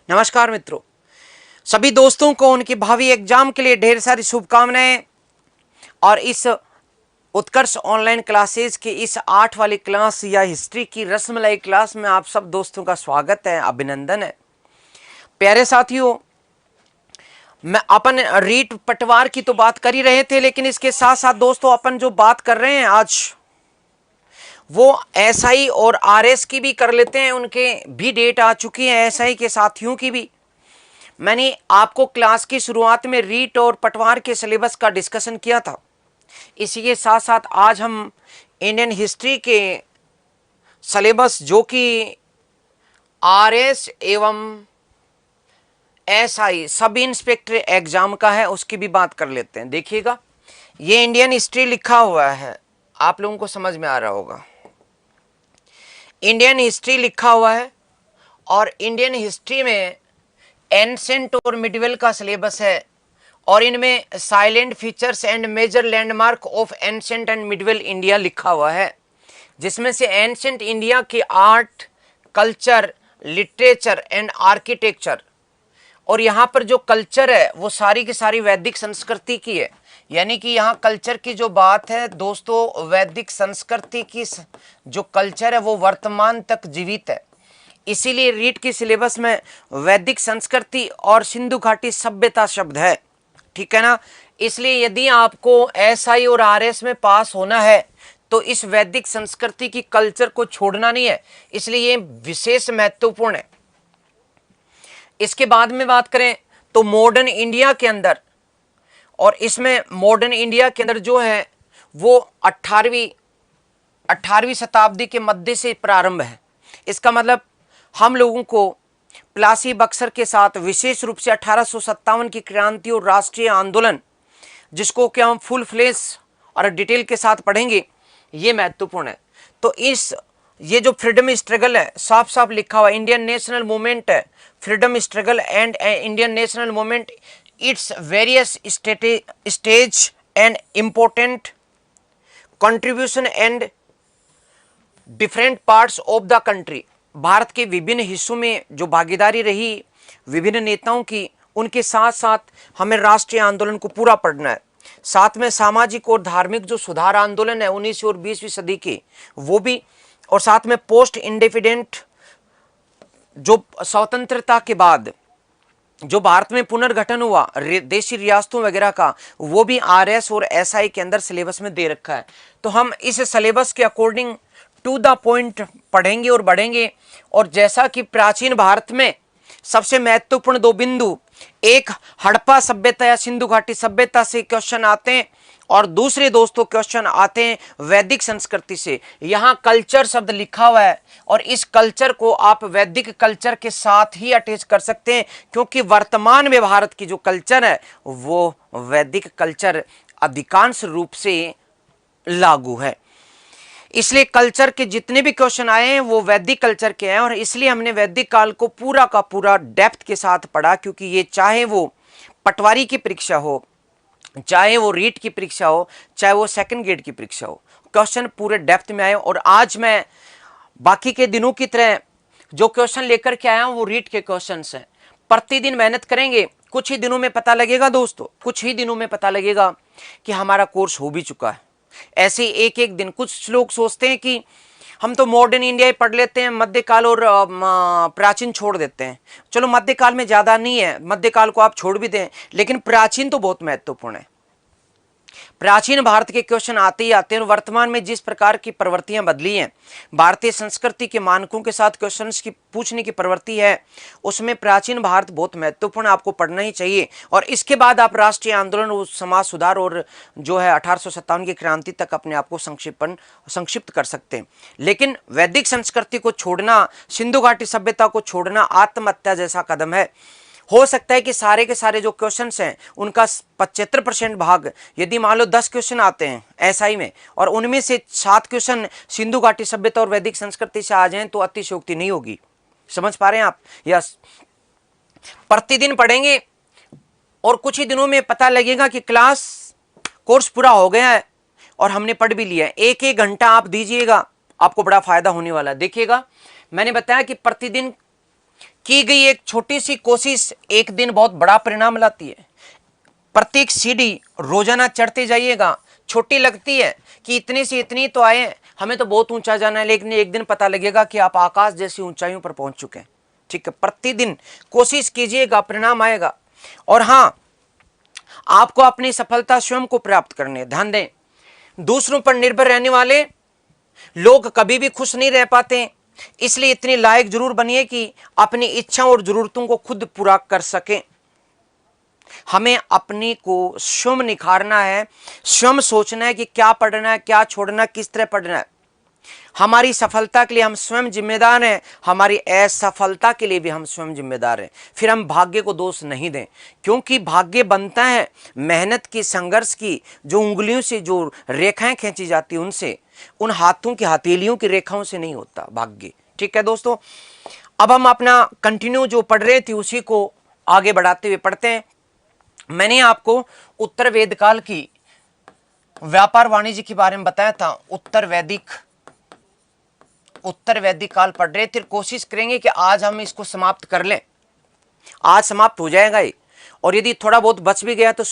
नमस्कार मित्रों, सभी दोस्तों को उनकी भावी एग्जाम के लिए ढेर सारी शुभकामनाएं। और इस उत्कर्ष ऑनलाइन क्लासेस की इस 8 वाली क्लास या हिस्ट्री की रसमलाई क्लास में आप सब दोस्तों का स्वागत है, अभिनंदन है। प्यारे साथियों, मैं अपन रीट पटवार की तो बात कर ही रहे थे, लेकिन इसके साथ साथ दोस्तों अपन जो बात कर रहे हैं आज वो एसआई और आरएस की भी कर लेते हैं। उनके भी डेट आ चुकी है, एसआई के साथियों की भी। मैंने आपको क्लास की शुरुआत में रीट और पटवार के सिलेबस का डिस्कशन किया था। इसी के साथ साथ आज हम इंडियन हिस्ट्री के सिलेबस जो कि आरएस एवं एसआई सब इंस्पेक्टर एग्जाम का है उसकी भी बात कर लेते हैं। देखिएगा, ये इंडियन हिस्ट्री लिखा हुआ है, आप लोगों को समझ में आ रहा होगा। इंडियन हिस्ट्री लिखा हुआ है और इंडियन हिस्ट्री में एंसेंट और मिडिवल का सिलेबस है और इनमें silent features and major landmark of ancient and medieval India लिखा हुआ है, जिसमें से एंसेंट इंडिया की art, culture, literature and architecture. और यहाँ पर जो कल्चर है वो सारी की सारी वैदिक संस्कृति की है। यानी कि यहाँ कल्चर की जो बात है दोस्तों, वैदिक संस्कृति की जो कल्चर है वो वर्तमान तक जीवित है। इसीलिए रीट की सिलेबस में वैदिक संस्कृति और सिंधु घाटी सभ्यता शब्द है, ठीक है ना। इसलिए यदि आपको एसआई और आरएस में पास होना है तो इस वैदिक संस्कृति की कल्चर को छोड़ना नहीं है, इसलिए ये विशेष महत्वपूर्ण है। इसके बाद में बात करें तो मॉडर्न इंडिया के अंदर, और इसमें मॉडर्न इंडिया के अंदर जो है वो 18वीं शताब्दी के मध्य से प्रारंभ है। इसका मतलब हम लोगों को प्लासी बक्सर के साथ विशेष रूप से 1857 की क्रांति और राष्ट्रीय आंदोलन, जिसको कि हम फुल फ्लेश और डिटेल के साथ पढ़ेंगे, ये महत्वपूर्ण है। तो ये जो फ्रीडम स्ट्रगल है, साफ साफ लिखा हुआ इंडियन नेशनल मूवमेंट है, freedom struggle and Indian national movement, its various stage and important contribution and different parts of the country. Bharat के विभिन्न हिस्सों में जो भागीदारी रही विभिन्न नेताओं की, उनके साथ साथ हमें राष्ट्रीय आंदोलन को पूरा पढ़ना है। साथ में सामाजिक और धार्मिक जो सुधार आंदोलन है 19वीं और 20वीं सदी के, वो भी, और साथ में पोस्ट इंडिपेंडेंट जो स्वतंत्रता के बाद जो भारत में पुनर्गठन हुआ देशी रियासतों वगैरह का, वो भी आरएस और एसआई के अंदर सिलेबस में दे रखा है। तो हम इस सिलेबस के अकॉर्डिंग टू द पॉइंट पढ़ेंगे और बढ़ेंगे। और जैसा कि प्राचीन भारत में सबसे महत्वपूर्ण दो बिंदु, एक हड़प्पा सभ्यता या सिंधु घाटी सभ्यता से क्वेश्चन आते हैं, और दूसरे दोस्तों क्वेश्चन आते हैं वैदिक संस्कृति से। यहाँ कल्चर शब्द लिखा हुआ है और इस कल्चर को आप वैदिक कल्चर के साथ ही अटैच कर सकते हैं, क्योंकि वर्तमान में भारत की जो कल्चर है वो वैदिक कल्चर अधिकांश रूप से लागू है। इसलिए कल्चर के जितने भी क्वेश्चन आए हैं वो वैदिक कल्चर के हैं, और इसलिए हमने वैदिक काल को पूरा का पूरा डेप्थ के साथ पढ़ा, क्योंकि ये चाहे वो पटवारी की परीक्षा हो, चाहे वो रीट की परीक्षा हो, चाहे वो सेकंड ग्रेड की परीक्षा हो, क्वेश्चन पूरे डेप्थ में आए। और आज मैं बाकी के दिनों की तरह जो क्वेश्चन लेकर के आया हूं वो रीट के क्वेश्चन हैं। प्रतिदिन मेहनत करेंगे, कुछ ही दिनों में पता लगेगा दोस्तों, कुछ ही दिनों में पता लगेगा कि हमारा कोर्स हो भी चुका है। ऐसे एक एक दिन, कुछ लोग सोचते हैं कि हम तो मॉडर्न इंडिया ही पढ़ लेते हैं, मध्यकाल और प्राचीन छोड़ देते हैं। चलो मध्यकाल में ज्यादा नहीं है, मध्यकाल को आप छोड़ भी दें, लेकिन प्राचीन तो बहुत महत्वपूर्ण है। प्राचीन भारत के क्वेश्चन आते ही आते हैं। वर्तमान में जिस प्रकार की प्रवृत्तियां बदली हैं, भारतीय संस्कृति के मानकों के साथ क्वेश्चंस की पूछने की प्रवृत्ति है, उसमें प्राचीन भारत बहुत महत्वपूर्ण, आपको पढ़ना ही चाहिए। और इसके बाद आप राष्ट्रीय आंदोलन और समाज सुधार और जो है 1857 की क्रांति तक अपने आप को संक्षिप्त कर सकते हैं। लेकिन वैदिक संस्कृति को छोड़ना, सिंधु घाटी सभ्यता को छोड़ना आत्महत्या जैसा कदम है। हो सकता है कि सारे के सारे जो क्वेश्चंस हैं उनका 75% भाग, यदि मान लो 10 क्वेश्चन आते हैं एसआई में और उनमें से 7 क्वेश्चन सिंधु घाटी सभ्यता और वैदिक संस्कृति से आ जाएं तो अतिशयोक्ति नहीं होगी। समझ पा रहे हैं आप? यस, प्रतिदिन पढ़ेंगे और कुछ ही दिनों में पता लगेगा कि कोर्स पूरा हो गया है और हमने पढ़ भी लिया है। एक एक घंटा आप दीजिएगा, आपको बड़ा फायदा होने वाला है। देखिएगा, मैंने बताया कि प्रतिदिन की गई एक छोटी सी कोशिश एक दिन बहुत बड़ा परिणाम लाती है। प्रत्येक सीढ़ी रोजाना चढ़ते जाइएगा, छोटी लगती है कि इतनी से इतनी तो आए, हमें तो बहुत ऊंचा जाना है, लेकिन एक दिन पता लगेगा कि आप आकाश जैसी ऊंचाइयों पर पहुंच चुके हैं। ठीक है, प्रतिदिन कोशिश कीजिएगा, परिणाम आएगा। और हां, आपको अपनी सफलता स्वयं को प्राप्त करनी है। ध्यान दें, दूसरों पर निर्भर रहने वाले लोग कभी भी खुश नहीं रह पाते, इसलिए इतनी लायक जरूर बनिए कि अपनी इच्छाओं और जरूरतों को खुद पूरा कर सकें। हमें अपने को स्वयं निखारना है, स्वयं सोचना है कि क्या पढ़ना है, क्या छोड़ना, किस तरह पढ़ना है। हमारी सफलता के लिए हम स्वयं जिम्मेदार हैं, हमारी असफलता के लिए भी हम स्वयं जिम्मेदार हैं। फिर हम भाग्य को दोष नहीं दें, क्योंकि भाग्य बनता है मेहनत की, संघर्ष की, जो उंगलियों से जो रेखाएं खींची जाती उनसे, उन हाथों की हथेलियों की रेखाओं से नहीं होता भाग्य। ठीक है दोस्तों, अब हम अपना कंटिन्यू जो पढ़ रहे थे उसी को आगे बढ़ाते हुए पढ़ते हैं। मैंने आपको उत्तर वेद काल की व्यापार वाणिज्य के बारे में बताया था। उत्तर वैदिक काल पढ़ रहे थे। कोशिश करेंगे कि आज हम इसको समाप्त कर लें, आज समाप्त हो जाएगा ये, और यदि थोड़ा बहुत बच भी गया तो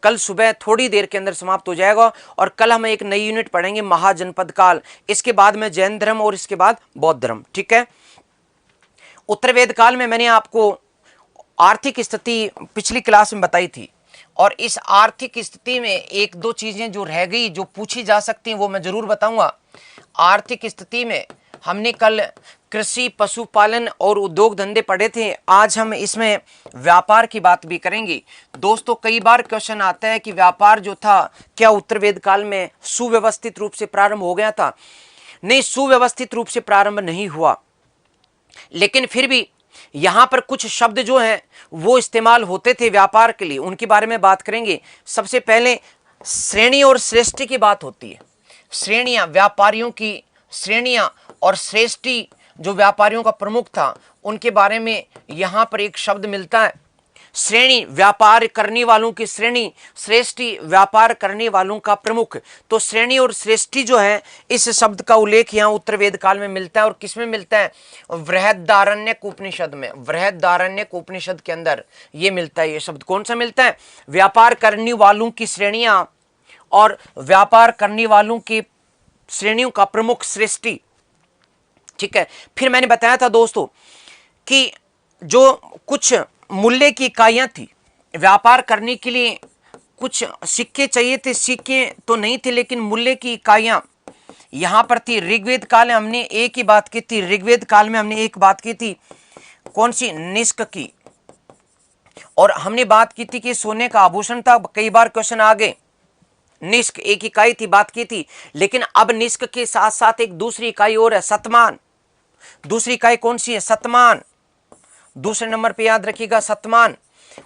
कल सुबह थोड़ी देर के अंदर समाप्त हो जाएगा। और कल हम एक नई यूनिट पढ़ेंगे, महाजनपद काल, इसके बाद में जैन धर्म और इसके बाद बौद्ध धर्म। ठीक है, उत्तर वेद काल में मैंने आपको आर्थिक स्थिति पिछली क्लास में बताई थी, और इस आर्थिक स्थिति में एक दो चीजें जो रह गई, जो पूछी जा सकती हैं, वो मैं जरूर बताऊंगा। आर्थिक स्थिति में हमने कल कृषि, पशुपालन और उद्योग धंधे पढ़े थे। आज हम इसमें व्यापार की बात भी करेंगे। दोस्तों, कई बार क्वेश्चन आता है कि व्यापार जो था क्या उत्तर वेद काल में सुव्यवस्थित रूप से प्रारंभ हो गया था? नहीं, सुव्यवस्थित रूप से प्रारंभ नहीं हुआ, लेकिन फिर भी यहां पर कुछ शब्द जो हैं वो इस्तेमाल होते थे व्यापार के लिए, उनके बारे में बात करेंगे। सबसे पहले श्रेणी और श्रेष्ठी की बात होती है। श्रेणियां, व्यापारियों की श्रेणियां, और श्रेष्ठी जो व्यापारियों का प्रमुख था, उनके बारे में यहां पर एक शब्द मिलता है। श्रेणी, व्यापार करने वालों की श्रेणी, श्रेष्ठी, व्यापार करने वालों का प्रमुख। तो श्रेणी और श्रेष्ठी जो है, इस शब्द का उल्लेख यहाँ उत्तर वेद काल में मिलता है। और किसमें मिलता है? बृहदारण्यक उपनिषद में। बृहदारण्यक उपनिषद के अंदर ये मिलता है। ये शब्द कौन सा मिलता है? व्यापार करने वालों की श्रेणियां और व्यापार करने वालों की श्रेणियों का प्रमुख श्रेष्ठी। ठीक है, फिर मैंने बताया था दोस्तों कि जो कुछ मूल्य की इकाइयां थी, व्यापार करने के लिए कुछ सिक्के चाहिए थे, सिक्के तो नहीं थे लेकिन मूल्य की इकाइयां यहां पर थी। ऋग्वेद काल में हमने एक ही बात की थी, ऋग्वेद काल में हमने एक बात की थी, कौन सी? निष्क की। और हमने बात की थी कि सोने का आभूषण था। कई बार क्वेश्चन आ गए, निष्क एक इकाई थी, बात की थी, लेकिन अब निष्क के साथ साथ एक दूसरी इकाई और है, सतमान। दूसरी इकाई कौन सी है? सतमान। दूसरे नंबर पे याद रखिएगा, सतमान।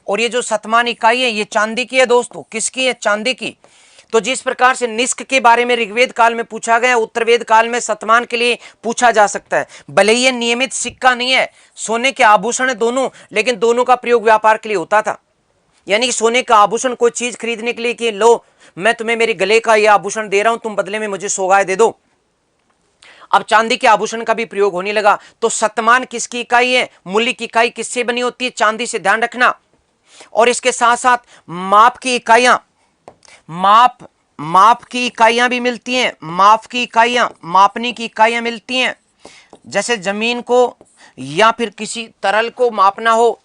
और ये जो सतमान इकाई है, ये चांदी की है दोस्तों। किसकी है? चांदी की। तो जिस प्रकार से निष्क के बारे में ऋग्वेद काल में पूछा गया, उत्तर वेद काल में सतमान के लिए पूछा जा सकता है। भले ही ये नियमित सिक्का नहीं है, सोने के आभूषण है दोनों, लेकिन दोनों का प्रयोग व्यापार के लिए होता था। यानी कि सोने का आभूषण कोई चीज खरीदने के लिए कि लो, मैं तुम्हें मेरे गले का यह आभूषण दे रहा हूं, तुम बदले में मुझे सौगात दे दो। अब चांदी के आभूषण का भी प्रयोग होने लगा। तो सतमान किसकी इकाई है? मूल्य की इकाई किससे बनी होती है? चांदी से, ध्यान रखना। और इसके साथ साथ माप की इकाइयां, माप की इकाइयां भी मिलती हैं। माप की इकाइयां, मापने की इकाइयां मिलती हैं। जैसे जमीन को या फिर किसी तरल को मापना हो,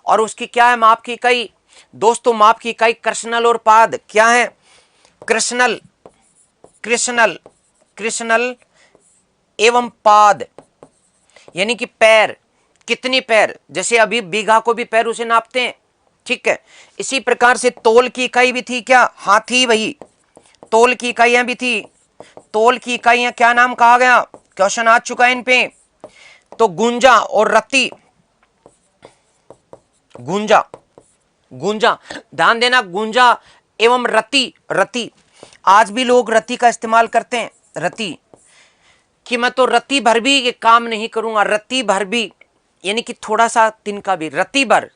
और उसकी क्या है माप की इकाई? दोस्तों, माप की इकाई कृष्णल और पाद। क्या है? कृष्णल, कृष्णल, कृष्णल एवं पाद, यानी कि पैर, कितनी पैर। जैसे अभी बीघा को भी पैर उसे नापते हैं। ठीक है, इसी प्रकार से तोल की इकाई भी थी। क्या? हाँ थी भाई, तोल की इकाइयां भी थी। तोल की इकाइयां क्या नाम कहा गया? क्वेश्चन आ चुका है इन पे। तो गुंजा और रत्ती। गुंजा, गुंजा, ध्यान देना, गुंजा एवं रति। रति, आज भी लोग रति का इस्तेमाल करते हैं। रति, कि मैं तो रति भर भी ये काम नहीं करूंगा। रति भर भी यानी कि थोड़ा सा तिनका भी। रति भर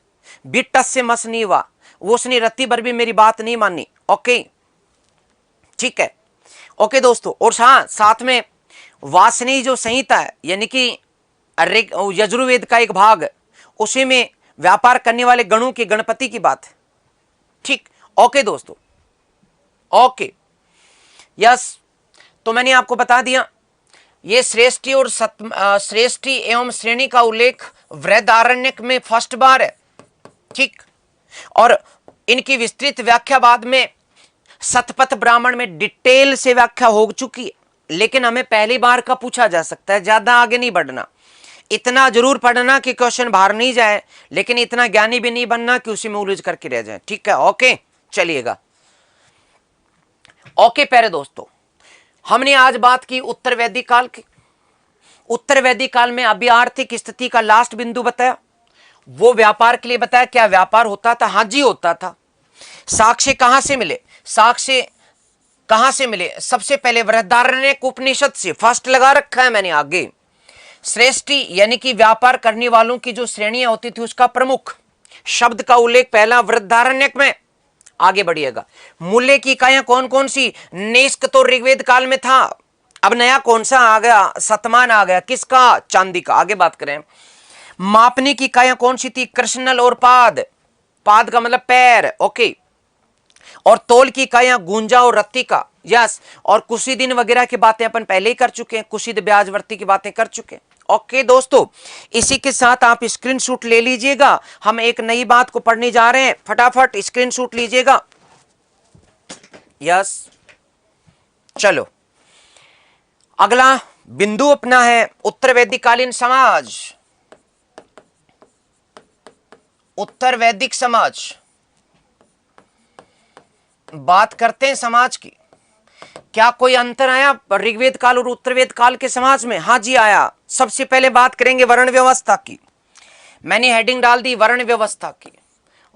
भी टस से मस नहीं हुआ, वो उसने रति भर भी मेरी बात नहीं मानी। ओके, ठीक है, ओके दोस्तों। और हाँ, साथ में वासनी जो संहिता है, यानी कि यजुर्वेद का एक भाग, उसी में व्यापार करने वाले गणों के गणपति की बात है। ठीक, ओके दोस्तों, ओके, यस। तो मैंने आपको बता दिया ये श्रेष्ठी और श्रेष्ठी एवं श्रेणी का उल्लेख बृहदारण्यक में फर्स्ट बार है। ठीक, और इनकी विस्तृत व्याख्या बाद में शतपथ ब्राह्मण में डिटेल से व्याख्या हो चुकी है, लेकिन हमें पहली बार का पूछा जा सकता है, ज्यादा आगे नहीं बढ़ना। इतना जरूर पढ़ना कि क्वेश्चन बाहर नहीं जाए, लेकिन इतना ज्ञानी भी नहीं बनना कि उसी में उलझ करके रह जाए। ठीक है, ओके, चलिएगा। ओके प्यारे दोस्तों, हमने आज बात की उत्तर वैदिक काल की। उत्तर वैदिक काल में अभी आर्थिक स्थिति का लास्ट बिंदु बताया, वो व्यापार के लिए बताया। क्या व्यापार होता था? हाँ जी, होता था। साक्ष्य कहां से मिले? साक्ष्य कहां से मिले? सबसे पहले बृहदारण्यक उपनिषद से, फर्स्ट लगा रखा है मैंने आगे। श्रेष्ठी यानी कि व्यापार करने वालों की जो श्रेणियां होती थी उसका प्रमुख शब्द का उल्लेख पहला बृहदारण्यक में। आगे बढ़िएगा। मूल्य की इकाइयां कौन कौन सी? नेस्क तो ऋग्वेद काल में था, अब नया कौन सा आ गया? शतमान आ गया। किसका? चांदी का। आगे बात करें। मापने की इकाइयां कौन सी थी? कृष्णल और पाद। पाद का मतलब पैर, ओके। और तोल की इकाइयां गुंजा और रत्ती का, यस। और कुशीदिन वगैरह की बातें अपन पहले ही कर चुके हैं, कुशीद ब्याजवर्ती की बातें कर चुके हैं। ओके दोस्तों, इसी के साथ आप स्क्रीनशॉट ले लीजिएगा। हम एक नई बात को पढ़ने जा रहे हैं, फटाफट स्क्रीनशॉट लीजिएगा। यस, चलो अगला बिंदु अपना है उत्तर वैदिक कालीन समाज। उत्तर वैदिक समाज, बात करते हैं समाज की। क्या कोई अंतर आया ऋग्वेद काल और उत्तरवेद काल के समाज में? हाँ जी आया। सबसे पहले बात करेंगे वर्ण व्यवस्था की। मैंने हेडिंग डाल दी वर्ण व्यवस्था की।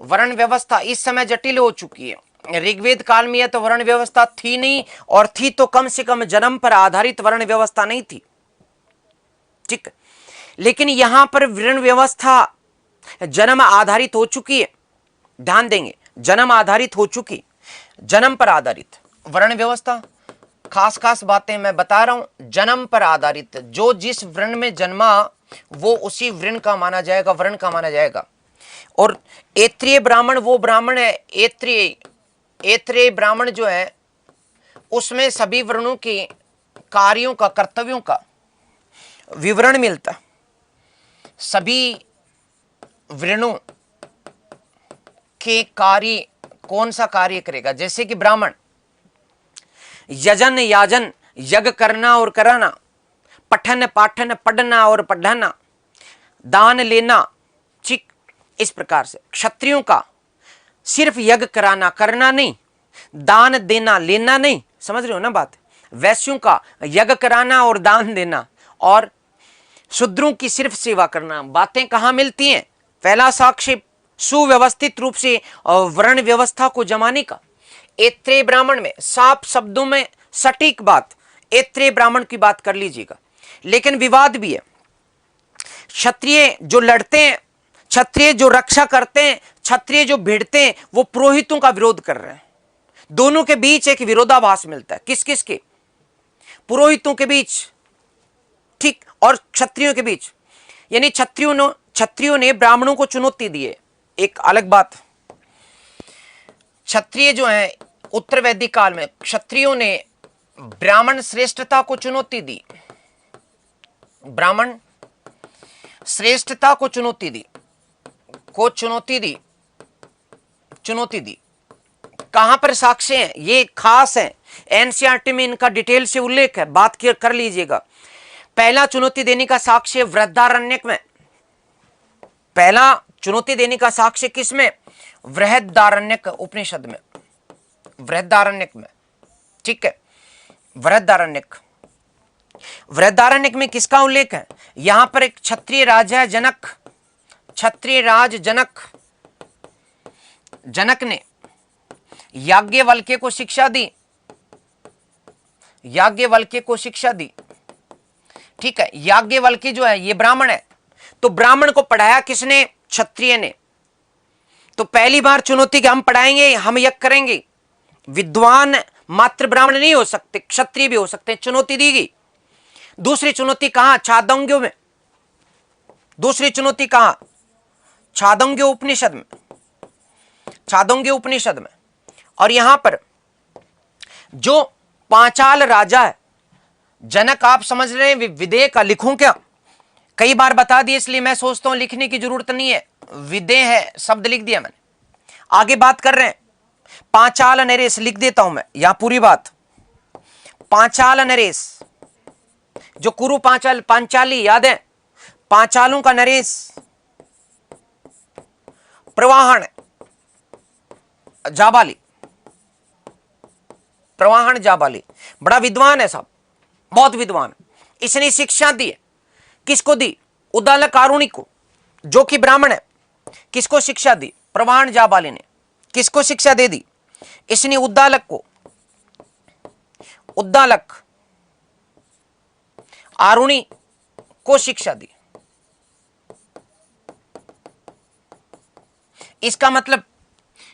वर्ण व्यवस्था इस समय जटिल हो चुकी है। ऋग्वेद काल में तो वर्ण व्यवस्था थी नहीं, और थी तो कम से कम जन्म पर आधारित वर्ण व्यवस्था नहीं थी। ठीक, लेकिन यहां पर वर्ण व्यवस्था जन्म आधारित हो चुकी है। ध्यान देंगे, जन्म आधारित हो चुकी, जन्म पर आधारित वर्ण व्यवस्था। खास खास बातें मैं बता रहा हूं, जन्म पर आधारित। जो जिस वर्ण में जन्मा वो उसी वर्ण का माना जाएगा, वर्ण का माना जाएगा। और ऐत्रेय ब्राह्मण वो ब्राह्मण है, ऐत्रेय ब्राह्मण जो है उसमें सभी वर्णों के कार्यों का, कर्तव्यों का विवरण मिलता। सभी वर्णों के कार्य, कौन सा कार्य करेगा। जैसे कि ब्राह्मण यजन याजन, यज्ञ करना और कराना, पठन पाठन, पढ़ना और पढ़ाना, दान लेना। ठीक, इस प्रकार से क्षत्रियों का सिर्फ यज्ञ कराना, करना नहीं, दान देना, लेना नहीं। समझ रहे हो ना बात? वैश्यों का यज्ञ कराना और दान देना, और शूद्रों की सिर्फ सेवा करना। बातें कहां मिलती हैं? पहला साक्ष्य सुव्यवस्थित रूप से वर्ण व्यवस्था को जमाने का ऐत्रेय ब्राह्मण में, साफ शब्दों में सटीक बात ऐत्रेय ब्राह्मण की बात कर लीजिएगा। लेकिन विवाद भी है। क्षत्रिय जो लड़ते हैं, क्षत्रिय जो रक्षा करते हैं, क्षत्रिय जो भिड़ते हैं, वो पुरोहितों का विरोध कर रहे हैं। दोनों के बीच एक विरोधाभास मिलता है। किस किस के? पुरोहितों के बीच, ठीक, और क्षत्रियों के बीच। यानी क्षत्रियों ने ब्राह्मणों को चुनौती दी है। एक अलग बात, क्षत्रिय जो है उत्तर वैदिक काल में क्षत्रियों ने ब्राह्मण श्रेष्ठता को चुनौती दी। ब्राह्मण श्रेष्ठता को चुनौती दी, चुनौती दी। कहां पर साक्ष्य हैं? ये खास है, एनसीईआरटी में इनका डिटेल से उल्लेख है, बात कर लीजिएगा। पहला चुनौती देने का साक्ष्य बृहदारण्यक में। पहला चुनौती देने का साक्ष्य किसमें? बृहदारण्यक उपनिषद में, बृहदारण्यक में। ठीक है, बृहदारण्यक। बृहदारण्यक में किसका उल्लेख है? यहां पर एक क्षत्रिय राजा जनक, क्षत्रिय राज जनक ने याज्ञवल्क्य को शिक्षा दी, याज्ञवल्क्य को शिक्षा दी। ठीक है, याज्ञवल्क्य जो है ये ब्राह्मण है, तो ब्राह्मण को पढ़ाया किसने? क्षत्रिय ने। तो पहली बार चुनौती कि हम पढ़ाएंगे, हम यज्ञ करेंगे। विद्वान मात्र ब्राह्मण नहीं हो सकते, क्षत्रिय भी हो सकते हैं। चुनौती दी गई। दूसरी चुनौती कहां? छादोंग्यों में। दूसरी चुनौती कहां? छांदोग्य उपनिषद में, छांदोग्य उपनिषद में। और यहां पर जो पांचाल राजा है, जनक, आप समझ रहे हैं विदेह का लिखूं क्या? कई बार बता दिए इसलिए मैं सोचता हूं लिखने की जरूरत नहीं है, विदेह है शब्द लिख दिया मैंने। आगे बात कर रहे हैं पांचाल नरेश, लिख देता हूं मैं यहां पूरी बात। पांचाल नरेश, जो कुरु पांचाली याद है, पांचालों का नरेश प्रवाहन जाबाली, प्रवाहन जाबाली, बड़ा विद्वान है साहब, बहुत विद्वान। इसने शिक्षा दी है, किसको दी? उद्दालक आरुणि को, जो कि ब्राह्मण है। किसको शिक्षा दी? प्रवाहन जाबाली ने। किसको शिक्षा दे दी? इसने उद्दालक को, उद्दालक आरुणि को शिक्षा दी। इसका मतलब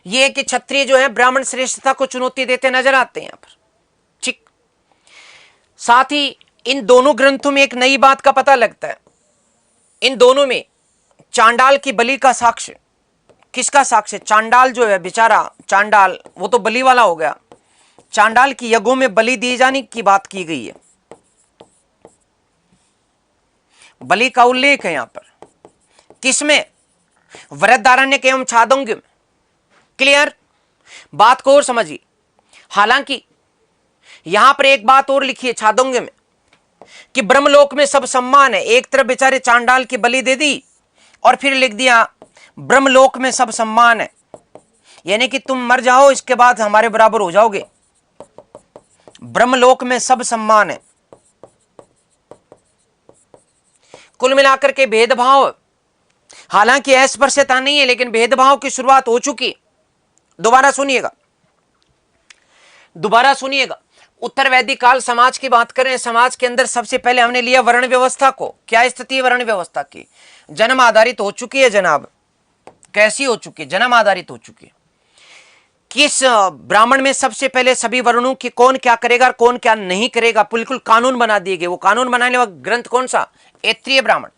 यह है कि क्षत्रिय जो है ब्राह्मण श्रेष्ठता को चुनौती देते नजर आते हैं यहां पर। ठीक, साथ ही इन दोनों ग्रंथों में एक नई बात का पता लगता है। इन दोनों में चांडाल की बलि का साक्ष्य, किसका साक्ष्य? चांडाल जो है बेचारा, चांडाल वो तो बलि वाला हो गया, चांडाल की यज्ञों में बलि दिए जाने की बात की गई है। बलि का उल्लेख है यहां पर, किसमें? वृहदारण्यक एवं छांदोग्य में। क्लियर? बात को और समझिए। हालांकि यहां पर एक बात और लिखी है छांदोग्य में कि ब्रह्मलोक में सब सम्मान है। एक तरफ बेचारे चांडाल की बलि दे दी और फिर लिख दिया ब्रह्मलोक में सब सम्मान है, यानी कि तुम मर जाओ इसके बाद हमारे बराबर हो जाओगे। ब्रह्मलोक में सब सम्मान है। कुल मिलाकर के भेदभाव, हालांकि अस्पृश्यता नहीं है, लेकिन भेदभाव की शुरुआत हो चुकी। दोबारा सुनिएगा, दोबारा सुनिएगा। उत्तर वैदिक काल समाज की बात करें, समाज के अंदर सबसे पहले हमने लिया वर्ण व्यवस्था को। क्या स्थिति है वर्ण व्यवस्था की? जन्म आधारित हो चुकी है जनाब। कैसी हो चुकी है? जन्म आधारित हो चुकी है। किस ब्राह्मण में सबसे पहले सभी वर्णों की कौन क्या करेगा और कौन क्या नहीं करेगा बिल्कुल कानून बना दिए गए। वो कानून बनाने वाला ग्रंथ कौन सा? ऐत्रेय ब्राह्मण,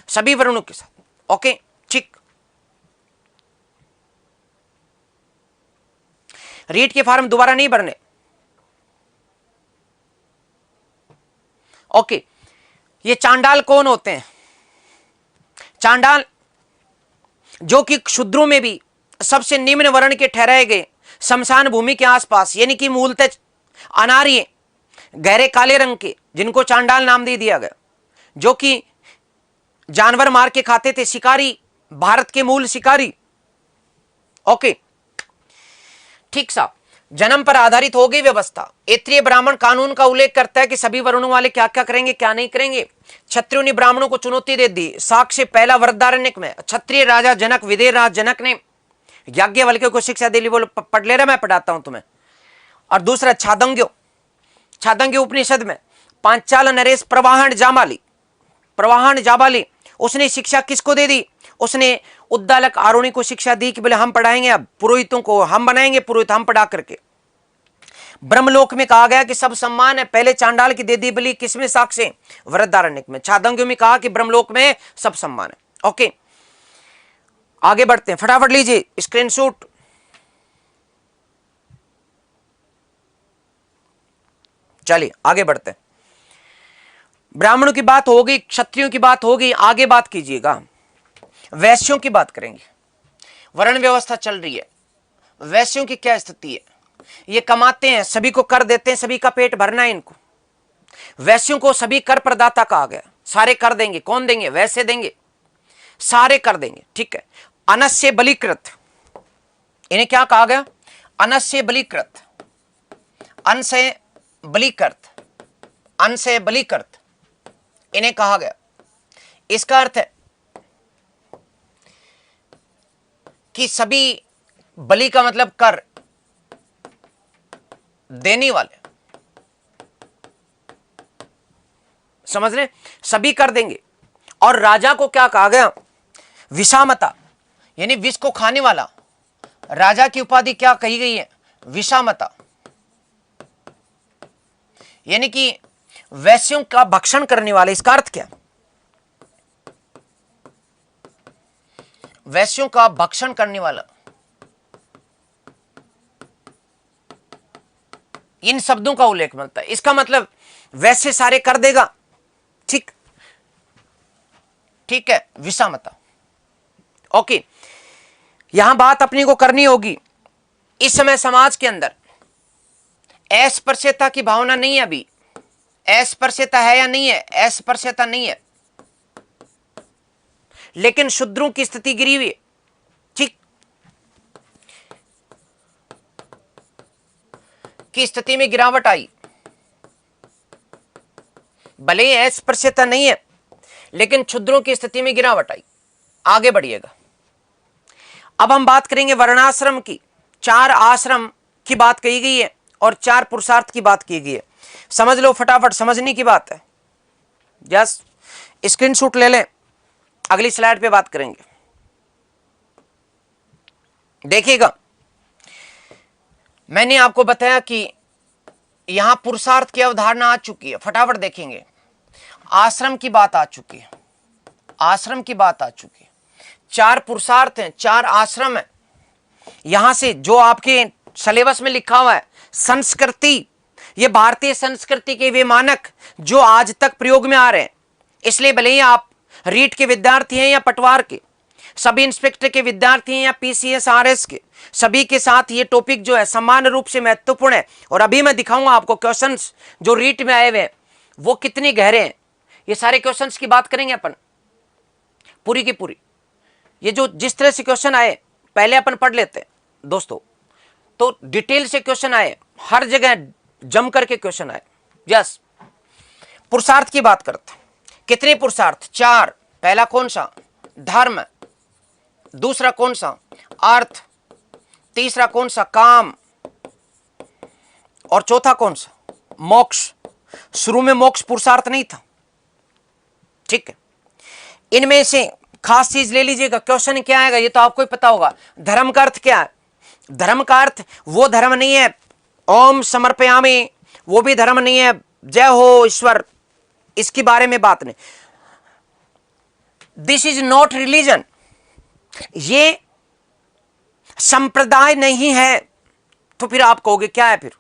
सभी वर्णों के साथ। ओके, ठीक। रीट के फॉर्म दोबारा नहीं भरने। ओके, ये चांडाल कौन होते हैं? चांडाल जो कि शूद्रों में भी सबसे निम्न वर्ण के ठहराए गए, शमशान भूमि के आसपास, यानी कि मूलतः अनार्य, गहरे काले रंग के, जिनको चांडाल नाम दे दिया गया, जो कि जानवर मार के खाते थे, शिकारी, भारत के मूल शिकारी। ओके, ठीक सा। जन्म पर आधारित हो गई व्यवस्था। ऐत्रेय ब्राह्मण कानून का उल्लेख करता है कि सभी वर्णों वाले क्या क्या करेंगे क्या नहीं करेंगे। क्षत्रियों ने ब्राह्मणों को चुनौती दे दी। साक्ष्य पहला वृहदारण्यक में, क्षत्रिय राजा जनक, विदेह राज जनक ने याज्ञवल्क्य को शिक्षा दे ली। बोलो पढ़ ले रहा, मैं पढ़ाता हूं तुम्हें। और दूसरा छांदोग्य, छांदोग्य उपनिषद में पांचाल नरेश प्रवाहन जाबाली, प्रवाहन जाबाली, उसने शिक्षा किसको दे दी? उसने उद्दालक आरुणि को शिक्षा दी कि बोले हम पढ़ाएंगे, अब पुरोहितों को हम बनाएंगे पुरोहित, हम पढ़ा करके। ब्रह्मलोक में कहा गया कि सब सम्मान है, पहले चांडाल की दे दी बलि, किसमें? साक्ष्य वृहदारण्यक में। छांदोग्य में कहा कि ब्रह्मलोक में सब सम्मान है। ओके, आगे बढ़ते हैं, फटाफट लीजिए स्क्रीनशॉट। चलिए आगे बढ़ते हैं। ब्राह्मणों की बात हो गई, क्षत्रियों की बात हो गई, आगे बात कीजिएगा वैश्यों की बात करेंगे। वर्ण व्यवस्था चल रही है, वैश्यों की क्या स्थिति है? ये कमाते हैं, सभी को कर देते हैं, सभी का पेट भरना है इनको। वैश्यों को सभी कर प्रदाता कहा गया, सारे कर देंगे। कौन देंगे? वैश्य देंगे, सारे कर देंगे। ठीक है। अनस्य बलिकृत, इन्हें क्या कहा गया? अनस्य बलिकृत, अन्न से बलिकृत, अन्न से बलिकृत इन्हें कहा गया। इसका अर्थ है कि सभी, बलि का मतलब कर देने वाले, समझ रहे? सभी कर देंगे। और राजा को क्या कहा गया? विषामता, यानी विष को खाने वाला। राजा की उपाधि क्या कही गई है? विषामता, यानी कि वैश्यों का भक्षण करने वाले। इसका अर्थ क्या? वैश्यों का भक्षण करने वाला, इन शब्दों का उल्लेख मिलता है। इसका मतलब वैश्य सारे कर देगा, ठीक, ठीक है, विषमता। ओके, यहां बात अपनी को करनी होगी, इस समय समाज के अंदर अस्पृश्यता की भावना नहीं है। अभी अस्पृश्यता है या नहीं है? अस्पृश्यता नहीं है, लेकिन शूद्रों की स्थिति गिरी हुई है, ठीक, की स्थिति में गिरावट आई। भले ही अस्पृश्यता नहीं है, लेकिन शूद्रों की स्थिति में गिरावट आई। आगे बढ़िएगा। अब हम बात करेंगे वर्णाश्रम की। 4 आश्रम की बात कही गई है और 4 पुरुषार्थ की बात की गई है। समझ लो, फटाफट समझने की बात है। यस, स्क्रीनशॉट ले लें, अगली स्लाइड पे बात करेंगे। देखिएगा, मैंने आपको बताया कि यहां पुरुषार्थ की अवधारणा आ चुकी है, फटाफट देखेंगे। आश्रम की बात आ चुकी है, आश्रम की बात आ चुकी है। 4 पुरुषार्थ हैं, 4 आश्रम है। यहां से जो आपके सिलेबस में लिखा हुआ है संस्कृति, ये भारतीय संस्कृति के वे मानक जो आज तक प्रयोग में आ रहे हैं। इसलिए भले ही आप रीट के विद्यार्थी हैं या पटवार के, सभी इंस्पेक्टर के विद्यार्थी हैं या पीसीएस आरएस के, सभी के साथ ये टॉपिक जो है समान रूप से महत्वपूर्ण है। और अभी मैं दिखाऊंगा आपको क्वेश्चंस जो रीट में आए हुए हैं वो कितने गहरे हैं। ये सारे क्वेश्चंस की बात करेंगे अपन पूरी की पूरी। ये जो जिस तरह से क्वेश्चन आए पहले अपन पढ़ लेते हैं दोस्तों, तो डिटेल से क्वेश्चन आए, हर जगह जम करके क्वेश्चन आए। यस, पुरुषार्थ की बात करते हैं। कितने पुरुषार्थ? 4। पहला कौन सा? धर्म। दूसरा कौन सा? अर्थ। तीसरा कौन सा? काम। और चौथा कौन सा? मोक्ष। शुरू में मोक्ष पुरुषार्थ नहीं था, ठीक है। इनमें से खास चीज ले लीजिएगा, क्वेश्चन क्या आएगा ये तो आपको ही पता होगा। धर्म का अर्थ क्या है? धर्म का अर्थ वो धर्म नहीं है ओम समर्पयामि, वो भी धर्म नहीं है जय हो ईश्वर, इसके बारे में बात नहीं। दिस इज नॉट रिलीजन, ये संप्रदाय नहीं है। तो फिर आप कहोगे क्या है? फिर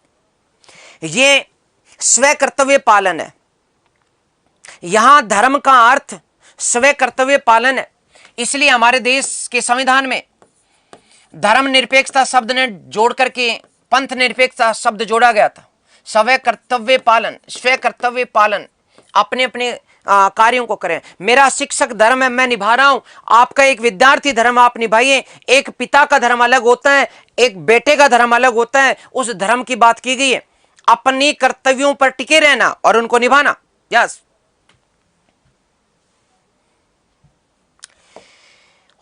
ये स्व कर्तव्य पालन है। यहां धर्म का अर्थ स्व कर्तव्य पालन है। इसलिए हमारे देश के संविधान में धर्म निरपेक्षता शब्द ने जोड़ करके पंथ निरपेक्षता शब्द जोड़ा गया था। स्व कर्तव्य पालन, स्व कर्तव्य पालन, अपने अपने कार्यों को करें। मेरा शिक्षक धर्म है, मैं निभा रहा हूं। आपका एक विद्यार्थी धर्म आप निभाइए। एक पिता का धर्म अलग होता है, एक बेटे का धर्म अलग होता है। उस धर्म की बात की गई है, अपनी कर्तव्यों पर टिके रहना और उनको निभाना। यस,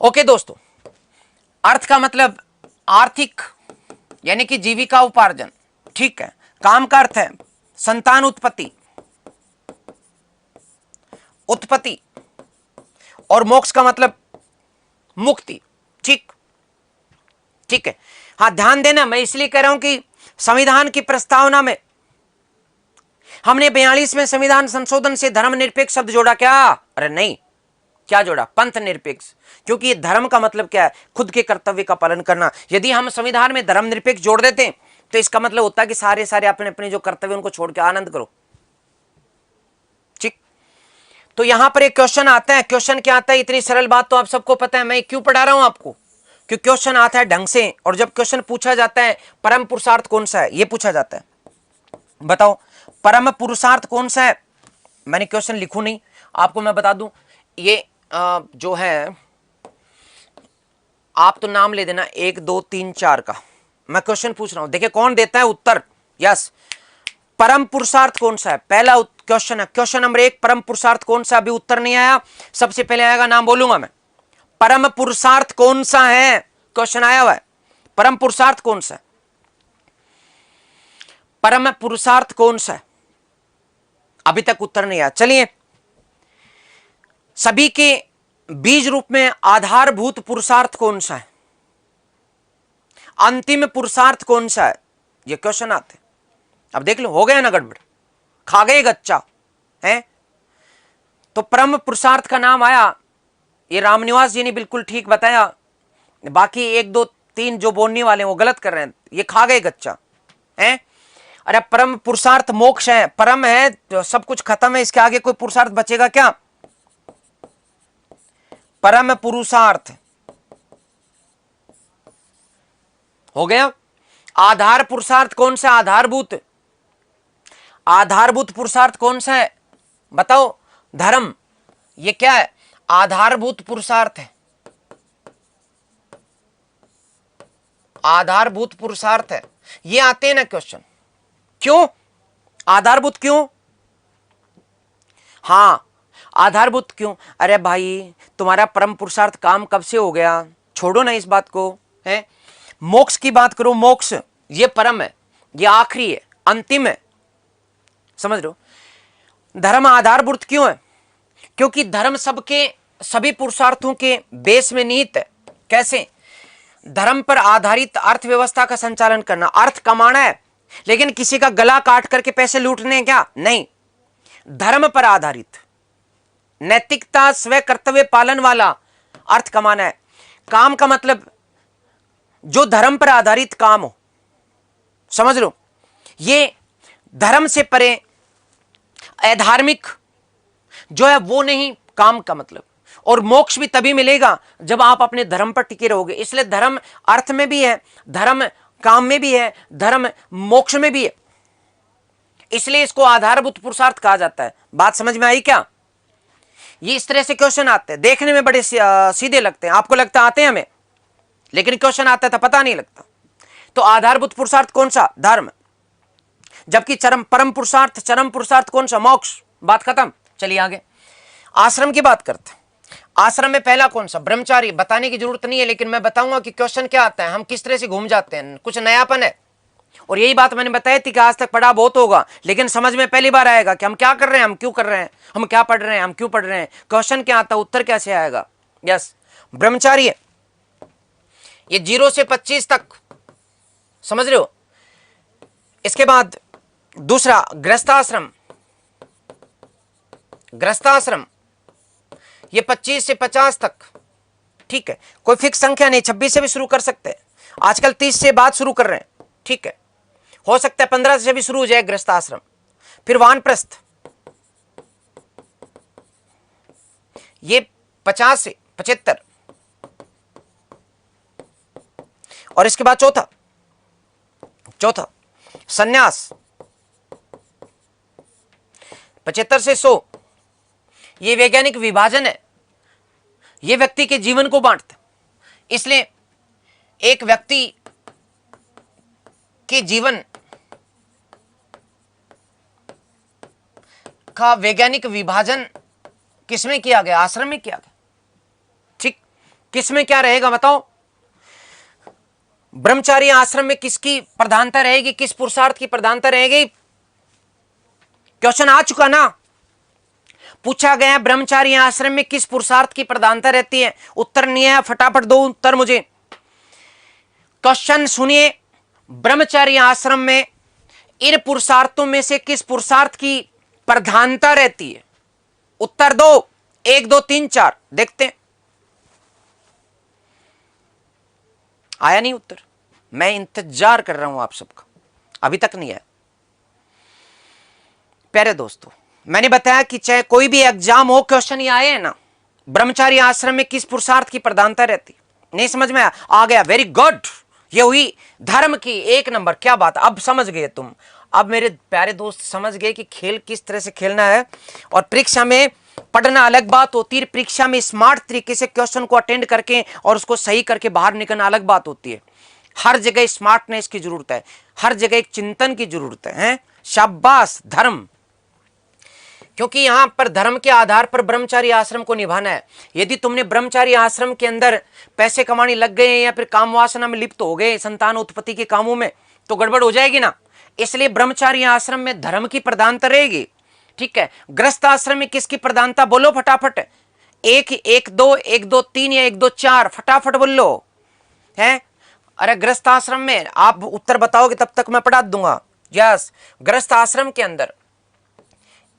ओके दोस्तों। अर्थ का मतलब आर्थिक यानी कि जीविका उपार्जन, ठीक है। काम का अर्थ है संतान उत्पत्ति, उत्पत्ति। और मोक्ष का मतलब मुक्ति, ठीक, ठीक है। हाँ, ध्यान देना, मैं इसलिए कह रहा हूं कि संविधान की प्रस्तावना में हमने 42वें संविधान संशोधन से धर्मनिरपेक्ष शब्द जोड़ा क्या? अरे नहीं, क्या जोड़ा? पंथ निरपेक्ष। क्योंकि ये धर्म का मतलब क्या है? खुद के कर्तव्य का पालन करना। यदि हम संविधान में धर्मनिरपेक्ष जोड़ देते तो इसका मतलब होता है कि सारे सारे अपने अपने जो कर्तव्य उनको छोड़ के आनंद करो, ठीक। तो यहां पर एक क्वेश्चन आता है। क्वेश्चन क्या आता है? इतनी सरल बात तो आप सबको पता है, मैं क्यों पढ़ा रहा हूं आपको? क्योंकि क्वेश्चन आता है ढंग से। और जब क्वेश्चन पूछा जाता है परम पुरुषार्थ कौन सा है, ये पूछा जाता है, बताओ परम पुरुषार्थ कौन सा है। मैंने क्वेश्चन लिखूं नहीं, आपको मैं बता दूं, ये जो है आप तो नाम ले देना 1 2 3 4 का। मैं क्वेश्चन पूछ रहा हूं, देखिए कौन देता है उत्तर। यस, परम पुरुषार्थ कौन सा है? पहला क्वेश्चन है, क्वेश्चन नंबर 1, परम पुरुषार्थ कौन सा? अभी उत्तर नहीं आया, सबसे पहले आएगा नाम बोलूंगा मैं। परम पुरुषार्थ कौन सा है? क्वेश्चन आया हुआ है, परम पुरुषार्थ कौन सा है? परम पुरुषार्थ कौन सा है? अभी तक उत्तर नहीं आया। चलिए, सभी के बीज रूप में आधारभूत पुरुषार्थ कौन सा है? अंतिम पुरुषार्थ कौन सा है? ये क्वेश्चन आते। अब देख लो, हो गया ना गड़बड़, खा गए गच्चा है। तो परम पुरुषार्थ का नाम आया ये रामनिवास जी ने बिल्कुल ठीक बताया, बाकी 1 2 3 जो बोलने वाले हैं वो गलत कर रहे हैं, ये खा गए गच्चा है। अरे परम पुरुषार्थ मोक्ष है, परम है तो सब कुछ खत्म है, इसके आगे कोई पुरुषार्थ बचेगा क्या? परम पुरुषार्थ हो गया। आधार पुरुषार्थ कौन सा? आधारभूत, आधारभूत पुरुषार्थ कौन सा है बताओ? धर्म। ये क्या है? आधारभूत पुरुषार्थ है, आधारभूत पुरुषार्थ है। ये आते हैं ना क्वेश्चन, क्यों आधारभूत क्यों? हां आधारभूत क्यों? अरे भाई तुम्हारा परम पुरुषार्थ काम कब से हो गया, छोड़ो ना इस बात को, है मोक्ष की बात करो। मोक्ष ये परम है, ये आखिरी है, अंतिम है, समझ लो। धर्म आधारभूत क्यों है? क्योंकि धर्म सबके सभी पुरुषार्थों के बेस में निहित है। कैसे? धर्म पर आधारित अर्थव्यवस्था का संचालन करना, अर्थ कमाना है, लेकिन किसी का गला काट करके पैसे लूटने हैं क्या? नहीं, धर्म पर आधारित नैतिकता स्व कर्तव्य पालन वाला अर्थ कमाना है। काम का मतलब जो धर्म पर आधारित काम हो, समझ लो। ये धर्म से परे अधार्मिक जो है वो नहीं काम का मतलब। और मोक्ष भी तभी मिलेगा जब आप अपने धर्म पर टिके रहोगे। इसलिए धर्म अर्थ में भी है, धर्म काम में भी है, धर्म मोक्ष में भी है, इसलिए इसको आधारभूत पुरुषार्थ कहा जाता है। बात समझ में आई क्या? ये इस तरह से क्वेश्चन आते हैं, देखने में बड़े सीधे लगते हैं, आपको लगता आते हैं हमें, लेकिन क्वेश्चन आता था पता नहीं लगता। तो आधारभूत पुरुषार्थ कौन सा? धर्म। जबकि चरम परम पुरुषार्थ, चरम पुरुषार्थ कौन सा? मोक्ष। बात खत्म। चलिए आगे आश्रम की बात करते हैं। आश्रम में पहला कौन सा? ब्रह्मचारी। बताने की जरूरत नहीं है, लेकिन मैं बताऊंगा कि क्वेश्चन क्या आता है, हम किस तरह से घूम जाते हैं, कुछ नयापन है। और यही बात मैंने बताई थी कि आज तक पढ़ा बहुत होगा, लेकिन समझ में पहली बार आएगा कि हम क्या कर रहे हैं, हम क्यों कर रहे हैं, हम क्या पढ़ रहे हैं, हम क्यों पढ़ रहे हैं, क्वेश्चन क्या आता है, उत्तर कैसे आएगा। यस, ब्रह्मचारी है ये 0 से 25 तक, समझ रहे हो। इसके बाद दूसरा गृहस्थाश्रम। गृहस्थाश्रम ये 25 से 50 तक, ठीक है, कोई फिक्स संख्या नहीं, 26 से भी शुरू कर सकते हैं, आजकल 30 से बात शुरू कर रहे हैं, ठीक है, हो सकता है 15 से भी शुरू हो जाए गृहस्थाश्रम। फिर वानप्रस्थ ये 50 से 75, और इसके बाद चौथा सन्यास 75 से 100। ये वैज्ञानिक विभाजन है, ये व्यक्ति के जीवन को बांटता। इसलिए एक व्यक्ति के जीवन का वैज्ञानिक विभाजन किसमें किया गया? आश्रम में किया गया, ठीक। किसमें क्या रहेगा बताओ? ब्रह्मचारी आश्रम में किसकी प्रधानता रहेगी, किस पुरुषार्थ की प्रधानता रहेगी? क्वेश्चन आ चुका ना, पूछा गया ब्रह्मचारी आश्रम में किस पुरुषार्थ की प्रधानता रहती है। उत्तर नहीं है, फटाफट दो उत्तर मुझे। क्वेश्चन सुनिए, ब्रह्मचारी आश्रम में इन पुरुषार्थों में से किस पुरुषार्थ की प्रधानता रहती है? उत्तर दो, 1 2 3 4, देखते हैं। आया नहीं उत्तर? मैं इंतजार कर रहा हूं आप सबका, अभी तक नहीं आया। प्यारे दोस्तों, मैंने बताया कि चाहे कोई भी एग्जाम हो, क्वेश्चन ये आए हैं ना, ब्रह्मचारी आश्रम में किस पुरुषार्थ की प्रधानता रहती? नहीं समझ में आया? आ गया, वेरी गुड। ये हुई धर्म की 1 नंबर। क्या बात, अब समझ गए तुम। अब मेरे प्यारे दोस्त समझ गए कि खेल किस तरह से खेलना है। और परीक्षा में पढ़ना अलग बात होती है, परीक्षा में स्मार्ट तरीके से क्वेश्चन को अटेंड करके और उसको सही करके बाहर निकलना अलग बात होती है। हर जगह स्मार्टनेस की जरूरत है, हर जगह एक चिंतन की जरूरत है। शाबाश धर्म, क्योंकि यहां पर धर्म के आधार पर ब्रह्मचारी आश्रम को निभाना है। यदि तुमने ब्रह्मचारी आश्रम के अंदर पैसे कमाने लग गए या फिर काम वासना में लिप्त हो गए, संतान उत्पत्ति के कामों में, तो गड़बड़ हो जाएगी ना। इसलिए ब्रह्मचारी आश्रम में धर्म की प्रधानता रहेगी, ठीक है। गृहस्थ आश्रम में किसकी प्रधानता? बोलो फटाफट। 1 1 2 1 2 3 या 1 2 4, फटाफट बोल लो है। अरे गृहस्थ आश्रम में आप उत्तर बताओगे तब तक मैं पढ़ा दूंगा। यस, गृहस्थ आश्रम के अंदर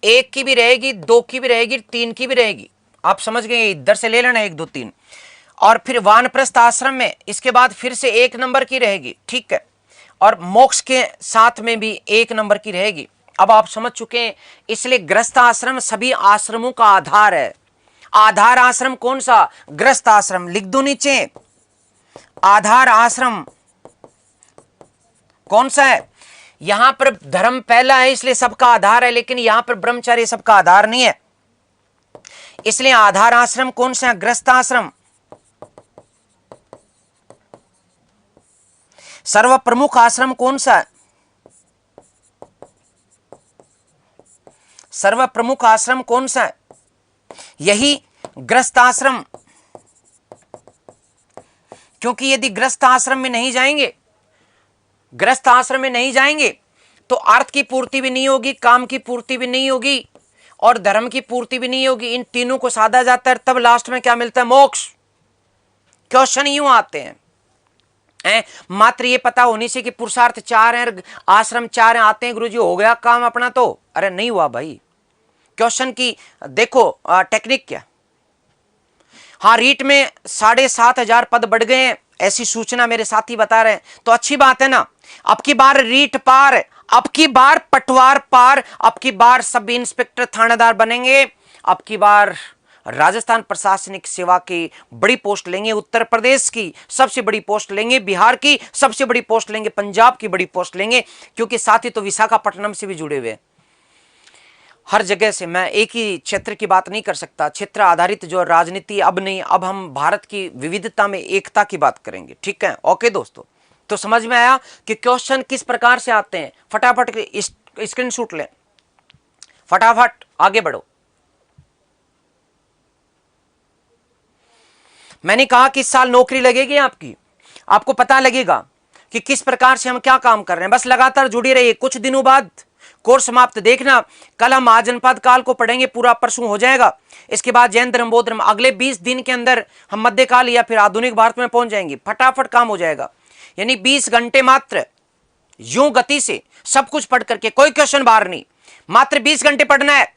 1 की भी रहेगी, 2 की भी रहेगी, 3 की भी रहेगी। आप समझ गए, इधर से ले लेना 1 2 3। और फिर वानप्रस्थ आश्रम में इसके बाद फिर से 1 नंबर की रहेगी, ठीक है। और मोक्ष के साथ में भी 1 नंबर की रहेगी। अब आप समझ चुके हैं, इसलिए गृहस्थ आश्रम सभी आश्रमों का आधार है। आधार आश्रम कौन सा? गृहस्थ आश्रम। लिख दो नीचे, आधार आश्रम कौन सा है? यहां पर धर्म पहला है इसलिए सबका आधार है, लेकिन यहां पर ब्रह्मचर्य सबका आधार नहीं है। इसलिए आधार आश्रम कौन सा है? गृहस्थ आश्रम। सर्व प्रमुख आश्रम कौन सा है? सर्व प्रमुख आश्रम कौन सा है? यही गृहस्थ आश्रम। क्योंकि यदि गृहस्थ आश्रम में नहीं जाएंगे, गृहस्थ आश्रम में नहीं जाएंगे तो अर्थ की पूर्ति भी नहीं होगी, काम की पूर्ति भी नहीं होगी और धर्म की पूर्ति भी नहीं होगी। इन तीनों को साधा जाता है, तब लास्ट में क्या मिलता है? मोक्ष। क्वेश्चन यूं आते हैं, मात्र ये पता होने से कि पुरुषार्थ 4 हैं, आश्रम 4 हैं, आते हैं गुरुजी हो गया काम अपना, तो अरे नहीं हुआ भाई। क्वेश्चन की देखो टेक्निक क्या। हाँ, रीट में 7,500 पद बढ़ गए हैं, ऐसी सूचना मेरे साथी बता रहे हैं, तो अच्छी बात है ना। अब की बार रीट पार, अब की बार पटवार पार, अब की बार सब इंस्पेक्टर थानेदार बनेंगे, अब की बार राजस्थान प्रशासनिक सेवा की बड़ी पोस्ट लेंगे, उत्तर प्रदेश की सबसे बड़ी पोस्ट लेंगे, बिहार की सबसे बड़ी पोस्ट लेंगे, पंजाब की बड़ी पोस्ट लेंगे, क्योंकि साथ ही तो विशाखापट्टनम से भी जुड़े हुए। हर जगह से मैं एक ही क्षेत्र की बात नहीं कर सकता। क्षेत्र आधारित जो राजनीति अब नहीं, अब हम भारत की विविधता में एकता की बात करेंगे, ठीक है। ओके दोस्तों, तो समझ में आया कि क्वेश्चन किस प्रकार से आते हैं। फटाफट स्क्रीनशॉट लें, फटाफट आगे बढ़ो। मैंने कहा कि इस साल नौकरी लगेगी आपकी, आपको पता लगेगा कि किस प्रकार से हम क्या काम कर रहे हैं। बस लगातार जुड़ी रहिए। कुछ दिनों बाद कोर्स समाप्त, देखना कल हम आजनपद काल को पढ़ेंगे, पूरा परसों हो जाएगा। इसके बाद जैन धर्म, बौद्ध धर्म, अगले 20 दिन के अंदर हम मध्यकाल या फिर आधुनिक भारत में पहुंच जाएंगे। फटाफट काम हो जाएगा, यानी 20 घंटे मात्र यूं गति से सब कुछ पढ़ करके, कोई क्वेश्चन बाहर नहीं, मात्र 20 घंटे पढ़ना है।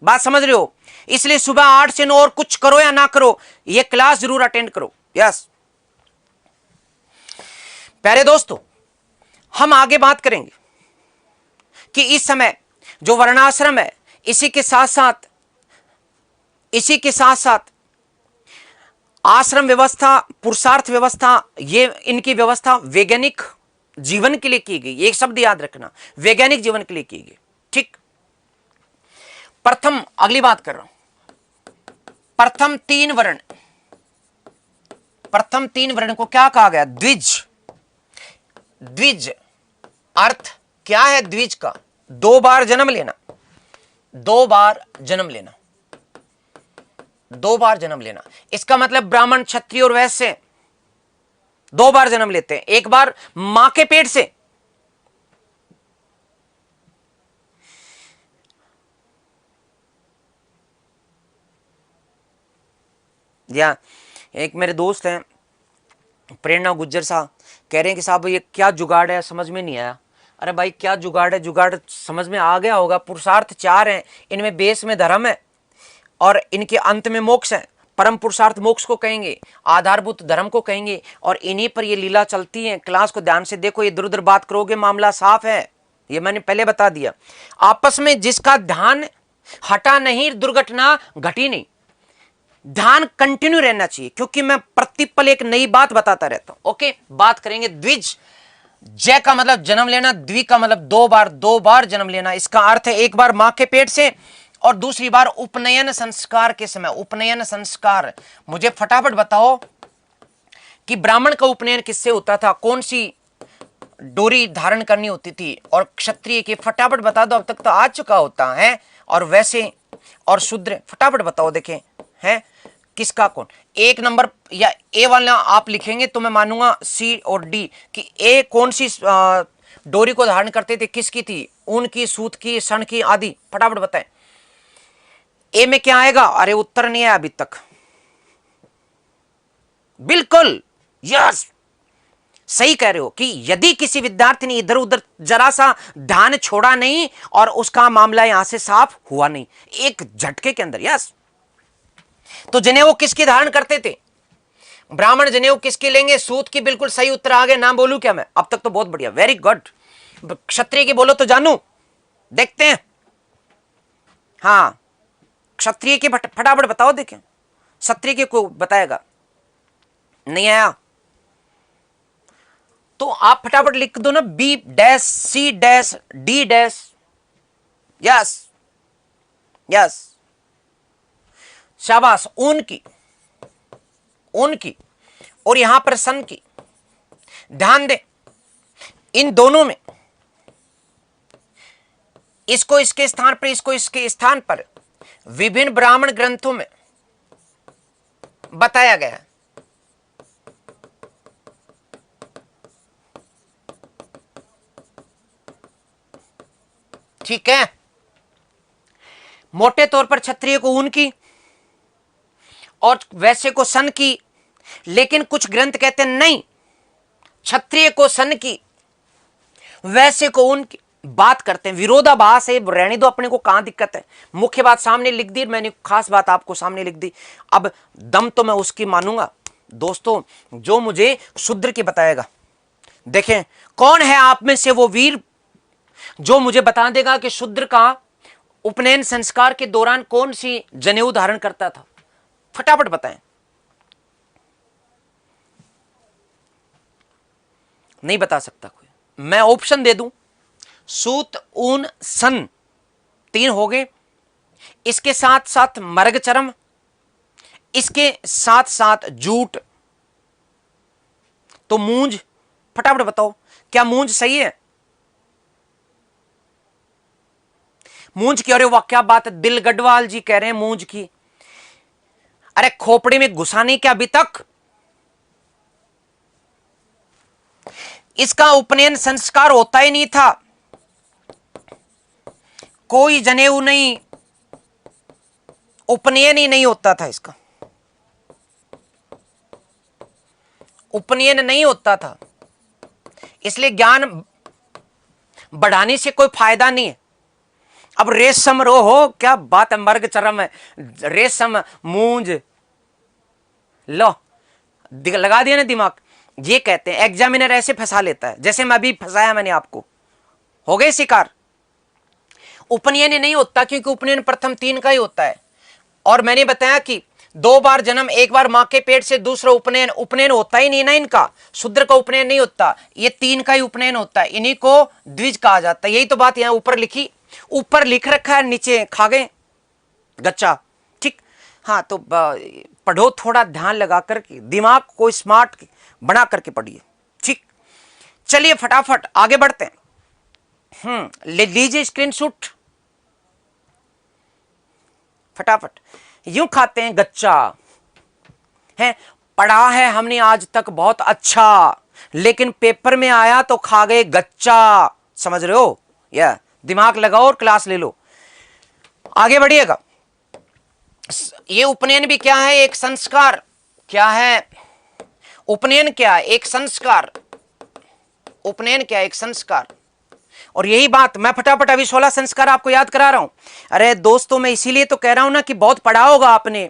बात समझ रहे हो? इसलिए सुबह 8 से 9 और कुछ करो या ना करो, ये क्लास जरूर अटेंड करो। यस प्यारे दोस्तों, हम आगे बात करेंगे कि इस समय जो वर्णाश्रम है, इसी के साथ साथ आश्रम व्यवस्था, पुरुषार्थ व्यवस्था, ये इनकी व्यवस्था वैज्ञानिक जीवन के लिए की गई। एक शब्द याद रखना, वैज्ञानिक जीवन के लिए की गई, ठीक। प्रथम, अगली बात कर रहा हूं, प्रथम 3 वर्ण, प्रथम 3 वर्ण को क्या कहा गया? द्विज। द्विज अर्थ क्या है? द्विज का 2 बार जन्म लेना, 2 बार जन्म लेना, 2 बार जन्म लेना। इसका मतलब ब्राह्मण, क्षत्रिय और वैश्य 2 बार जन्म लेते हैं। एक बार मां के पेट से, या एक मेरे दोस्त हैं प्रेरणा गुज्जर साहब, कह रहे हैं कि साहब ये क्या जुगाड़ है, समझ में नहीं आया। अरे भाई क्या जुगाड़ है? जुगाड़ समझ में आ गया होगा। पुरुषार्थ 4 हैं, इनमें बेस में धर्म है और इनके अंत में मोक्ष है। परम पुरुषार्थ मोक्ष को कहेंगे, आधारभूत धर्म को कहेंगे, और इन्हीं पर ये लीला चलती है। क्लास को ध्यान से देखो, इधर उधर बात करोगे मामला साफ है, ये मैंने पहले बता दिया। आपस में जिसका ध्यान हटा नहीं, दुर्घटना घटी नहीं। ध्यान कंटिन्यू रहना चाहिए, क्योंकि मैं प्रतिपल एक नई बात बताता रहता हूं। ओके, बात करेंगे द्विज। जय का मतलब जन्म लेना, द्वि का मतलब 2 बार जन्म लेना। इसका अर्थ है एक बार मां के पेट से और दूसरी बार उपनयन संस्कार के समय। उपनयन संस्कार, मुझे फटाफट बताओ कि ब्राह्मण का उपनयन किससे होता था? कौन सी डोरी धारण करनी होती थी? और क्षत्रिय की फटाफट बता दो, अब तक तो आ चुका होता है। और वैसे और शूद्र फटाफट बताओ, देखें है किसका कौन। 1 नंबर या ए वाला आप लिखेंगे तो मैं मानूंगा सी और डी कि ए कौन सी डोरी को धारण करते थे, किसकी थी? ऊन की, सूत की, सन की आदि। फटाफट बताएं ए में क्या आएगा? अरे उत्तर नहीं है अभी तक। बिल्कुल यस, सही कह रहे हो कि यदि किसी विद्यार्थी ने इधर उधर जरा सा ध्यान छोड़ा नहीं और उसका मामला यहां से साफ हुआ नहीं एक झटके के अंदर। यस, तो जनेऊ किसकी धारण करते थे? ब्राह्मण जनेऊ किसके लेंगे? सूत की। बिल्कुल सही उत्तर आ गया। नाम बोलूं क्या मैं? अब तक तो बहुत बढ़िया, वेरी गुड। क्षत्रिय की बोलो तो जानू, देखते हैं। हाँ, क्षत्रिय के फटाफट बताओ, देखें क्षत्रिय के को बताएगा। नहीं आया तो आप फटाफट लिख दो ना, B dash, C dash, D dash. Yes yes, शाबाश। ऊन की, ऊन की और यहां पर सन की। ध्यान दें, इन दोनों में इसको इसके स्थान पर, इसको इसके स्थान पर विभिन्न ब्राह्मण ग्रंथों में बताया गया है। ठीक है, मोटे तौर पर क्षत्रिय को ऊन की और वैश्य को सन की, लेकिन कुछ ग्रंथ कहते हैं नहीं, क्षत्रिय को सन की, वैश्य को ऊन की। बात करते हैं, विरोधाभास है, रहने दो, अपने को कहां दिक्कत है। मुख्य बात सामने लिख दी मैंने, खास बात आपको सामने लिख दी। अब दम तो मैं उसकी मानूंगा दोस्तों जो मुझे शूद्र की बताएगा। देखें कौन है आप में से वो वीर जो मुझे बता देगा कि शूद्र का उपनयन संस्कार के दौरान कौन सी जनेऊ धारण करता था? फटाफट बताएं। नहीं बता सकता कोई? मैं ऑप्शन दे दूं, सूत, ऊन, सन, 3 हो गए। इसके साथ साथ मर्ग चरम, इसके साथ साथ जूट, तो मूंज। फटाफट बताओ क्या मूंज सही है? मूंज की। अरे वाह क्या बात है, दिल गढ़वाल जी कह रहे हैं मूंज की। अरे खोपड़ी में घुसाने क्या अभी तक? इसका उपनयन संस्कार होता ही नहीं था, कोई जनेऊ नहीं, उपनयन ही नहीं होता था, इसका उपनयन नहीं होता था। इसलिए ज्ञान बढ़ाने से कोई फायदा नहीं है। अब रेशम रो हो, क्या बात है, मर्ग चरम है, रेशम, मूंज, लो लगा दिया ना दिमाग। ये कहते हैं एग्जामिनर ऐसे फंसा लेता है जैसे मैं अभी फंसाया मैंने आपको। हो गए शिकार। उपनयन नहीं होता क्योंकि उपनयन प्रथम 3 का ही होता है। और मैंने बताया कि 2 बार जन्म, 1 बार मां के पेट से, दूसरा उपनयन। उपनयन होता ही नहीं ना इनका, शूद्र का उपनयन नहीं होता, ये 3 का ही उपनयन होता है। इन्हीं को द्विज कहा जाता है। यही तो बात यहां ऊपर लिखी, ऊपर लिख रखा है, नीचे खा गए गच्चा। ठीक, हाँ तो पढ़ो, थोड़ा ध्यान लगा करके, दिमाग को स्मार्ट बना करके पढ़िए। ठीक, चलिए फटाफट आगे बढ़ते हैं। लीजिए स्क्रीनशॉट फटाफट। यूं खाते हैं गच्चा है, पढ़ा है हमने आज तक बहुत अच्छा, लेकिन पेपर में आया तो खा गए गच्चा। समझ रहे हो? या दिमाग लगाओ और क्लास ले लो। आगे बढ़िएगा। ये उपनयन भी क्या है? एक संस्कार। क्या है उपनयन? क्या है? एक संस्कार। उपनयन क्या है? एक संस्कार। और यही बात मैं फटाफट अभी 16 संस्कार आपको याद करा रहा हूं। अरे दोस्तों मैं इसीलिए तो कह रहा हूं ना कि बहुत पढ़ा होगा आपने,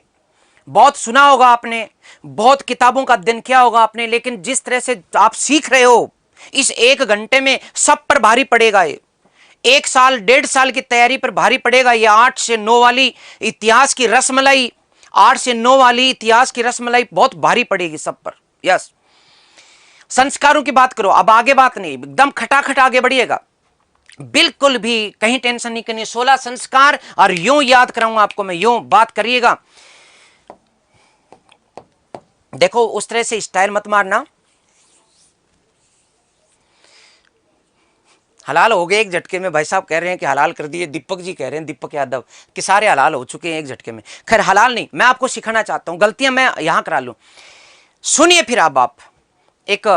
बहुत सुना होगा आपने, बहुत किताबों का अध्ययन किया होगा आपने, लेकिन जिस तरह से आप सीख रहे हो इस 1 घंटे में सब पर भारी पड़ेगा। ये 1 साल 1.5 साल की तैयारी पर भारी पड़ेगा। ये 8 से 9 वाली इतिहास की रसमलाई, 8 से 9 वाली इतिहास की रसमलाई बहुत भारी पड़ेगी सब पर। यस, संस्कारों की बात करो। अब आगे बात नहीं, एकदम खटाखट आगे बढ़िएगा, बिल्कुल भी कहीं टेंशन नहीं करनी। 16 संस्कार और यूं याद कराऊंगा आपको मैं, यूं बात करिएगा। देखो उस तरह से स्टाइल मत मारना। हलाल हो गए एक झटके में, भाई साहब कह रहे हैं कि हलाल कर दिए, दीपक जी कह रहे हैं, दीपक यादव कि सारे हलाल हो चुके हैं एक झटके में। खैर हलाल नहीं, मैं आपको सिखाना चाहता हूं, गलतियां मैं यहां करा लूं। सुनिए फिर अब आप एक,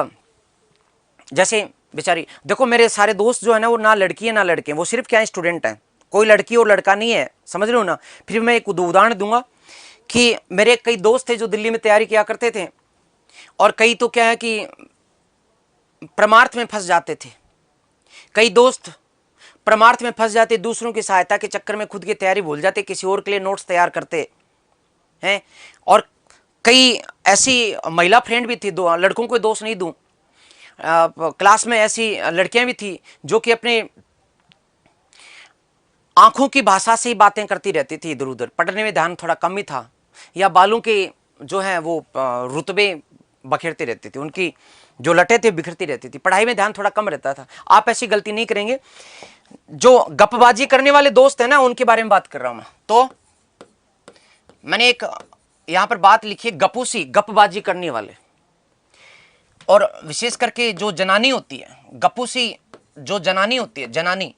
जैसे बेचारी, देखो मेरे सारे दोस्त जो है ना वो ना लड़की है ना लड़के हैं, वो सिर्फ क्या है, स्टूडेंट हैं, कोई लड़की और लड़का नहीं है, समझ रहे हो ना। फिर मैं एक उदाहरण दूंगा कि मेरे कई दोस्त थे जो दिल्ली में तैयारी किया करते थे, और कई तो क्या है कि परमार्थ में फंस जाते थे। कई दोस्त परमार्थ में फंस जाते, दूसरों की सहायता के चक्कर में खुद की तैयारी भूल जाते, किसी और के लिए नोट्स तैयार करते। हैं। और कई ऐसी महिला फ्रेंड भी थी, दो लड़कों को दोष नहीं दूं, क्लास में ऐसी लड़कियां भी थी जो कि अपने आंखों की भाषा से ही बातें करती रहती थी इधर उधर, पढ़ने में ध्यान थोड़ा कम ही था, या बालों के जो है वो रुतबे बखेरती रहती थी, उनकी जो लटें थी बिखरती रहती थी, पढ़ाई में ध्यान थोड़ा कम रहता था। आप ऐसी गलती नहीं करेंगे। जो गपबाजी करने वाले दोस्त हैं ना, उनके बारे में बात कर रहा हूं मैं। तो मैंने एक यहां पर बात लिखी है, गपूसी, गपबाजी करने वाले, और विशेष करके जो जनानी होती है, गपूसी जो जनानी होती है, जनानी,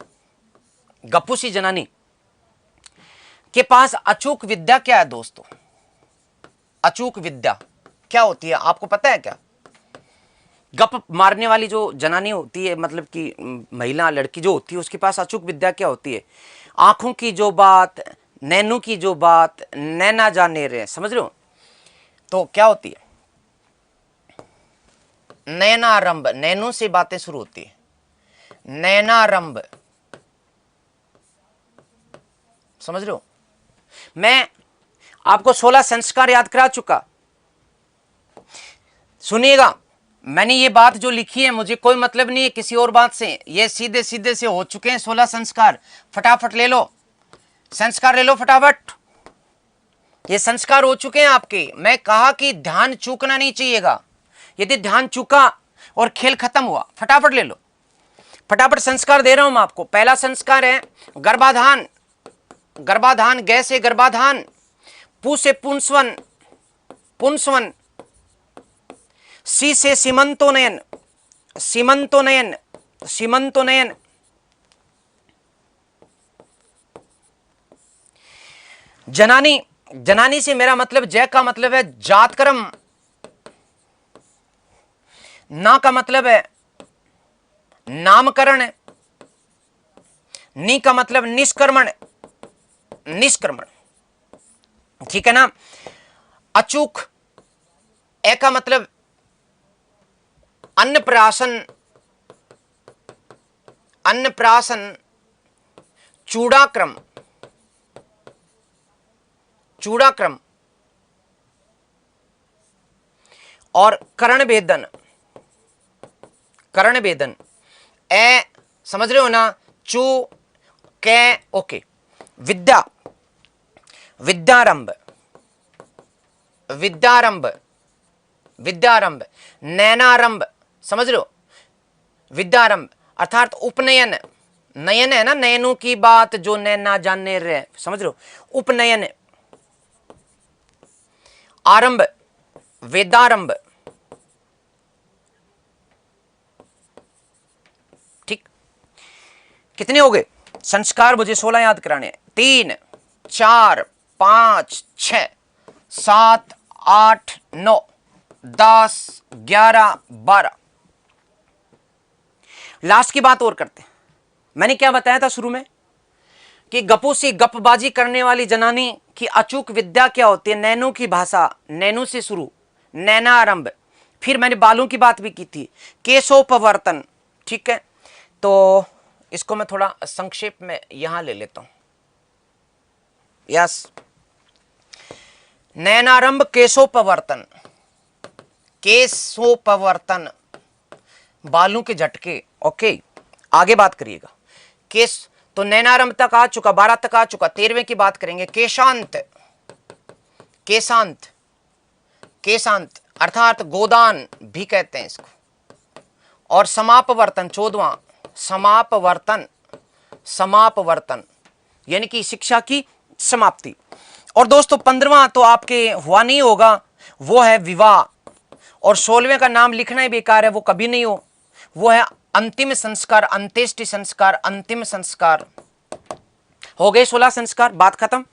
गपूसी जनानी के पास अचूक विद्या क्या है दोस्तों? अचूक विद्या क्या होती है आपको पता है क्या? गप मारने वाली जो जनानी होती है, मतलब कि महिला लड़की जो होती है, उसके पास अचूक विद्या क्या होती है? आंखों की जो बात, नैनों की जो बात, नैना जाने रे, समझ रहे हो? तो क्या होती है? नैनारंभ, नैनों से बातें शुरू होती है, नैनारंभ, समझ रहे हो? मैं आपको 16 संस्कार याद करा चुका। सुनिएगा, मैंने ये बात जो लिखी है, मुझे कोई मतलब नहीं है किसी और बात से, ये सीधे सीधे से हो चुके हैं 16 संस्कार। फटाफट ले लो, संस्कार ले लो फटाफट, ये संस्कार हो चुके हैं आपके। मैं कहा कि ध्यान चूकना नहीं चाहिएगा, यदि ध्यान चूका और खेल खत्म हुआ। फटाफट ले लो, फटाफट संस्कार दे रहा हूं मैं आपको। पहला संस्कार है गर्भाधान, गर्भाधान, गै से गर्भाधान, पू से पुंसवन, पुंसवन, सी से सीमंतोनयन, सीमंतोनयन, सीमंतोनयन, जनानी, जनानी से मेरा मतलब जय का मतलब है जातकर्म, ना का मतलब है नामकरण, नी का मतलब निष्कर्मण, निष्कर्मण, ठीक है ना? अचूक, ए का मतलब अन्नप्राशन, अन्नप्राशन, चूड़ाक्रम, चूड़ाक्रम, और कर्ण भेदन, कर्ण भेदन, ए समझ रहे हो ना? चू कै, ओके। विद्या, विद्यारंभ, विद्यारंभ, विद्यारंभ, नैनारंभ, समझ रहे हो? विद्यारंभ अर्थात उपनयन, नयन है ना, नयनों की बात जो नैना जानने रहे, समझ रहे हो? उपनयन, आरंभ, वेदारंभ, ठीक। कितने हो गए संस्कार? मुझे 16 याद कराने हैं। 3, 4, 5, 6, 7, 8, 9, 10, 11, 12। लास्ट की बात और करते हैं। मैंने क्या बताया था शुरू में कि गपू से गपबाजी करने वाली जनानी की अचूक विद्या क्या होती है? नैनों की भाषा, नैनों से शुरू, नैनारंभ। फिर मैंने बालों की बात भी की थी, केशोपवर्तन, ठीक है? तो इसको मैं थोड़ा संक्षेप में यहां ले लेता हूं। यस, नैनारंभ, केशोपवर्तन, केशोपवर्तन, बालों के झटके, ओके। आगे बात करिएगा। केश तो नैनारंभ तक आ चुका, 12 तक आ चुका, 13वें की बात करेंगे। केशांत, केशांत, केशांत अर्थात गोदान भी कहते हैं इसको। और समापवर्तन, 14वां, समापवर्तन, समापवर्तन यानी कि शिक्षा की समाप्ति। और दोस्तों 15वां तो आपके हुआ नहीं होगा, वो है विवाह। और 16वें का नाम लिखना ही बेकार है, वो कभी नहीं हो, वो है अंतिम संस्कार, अंत्येष्टि संस्कार, अंतिम संस्कार। हो गए 16 संस्कार, बात खत्म।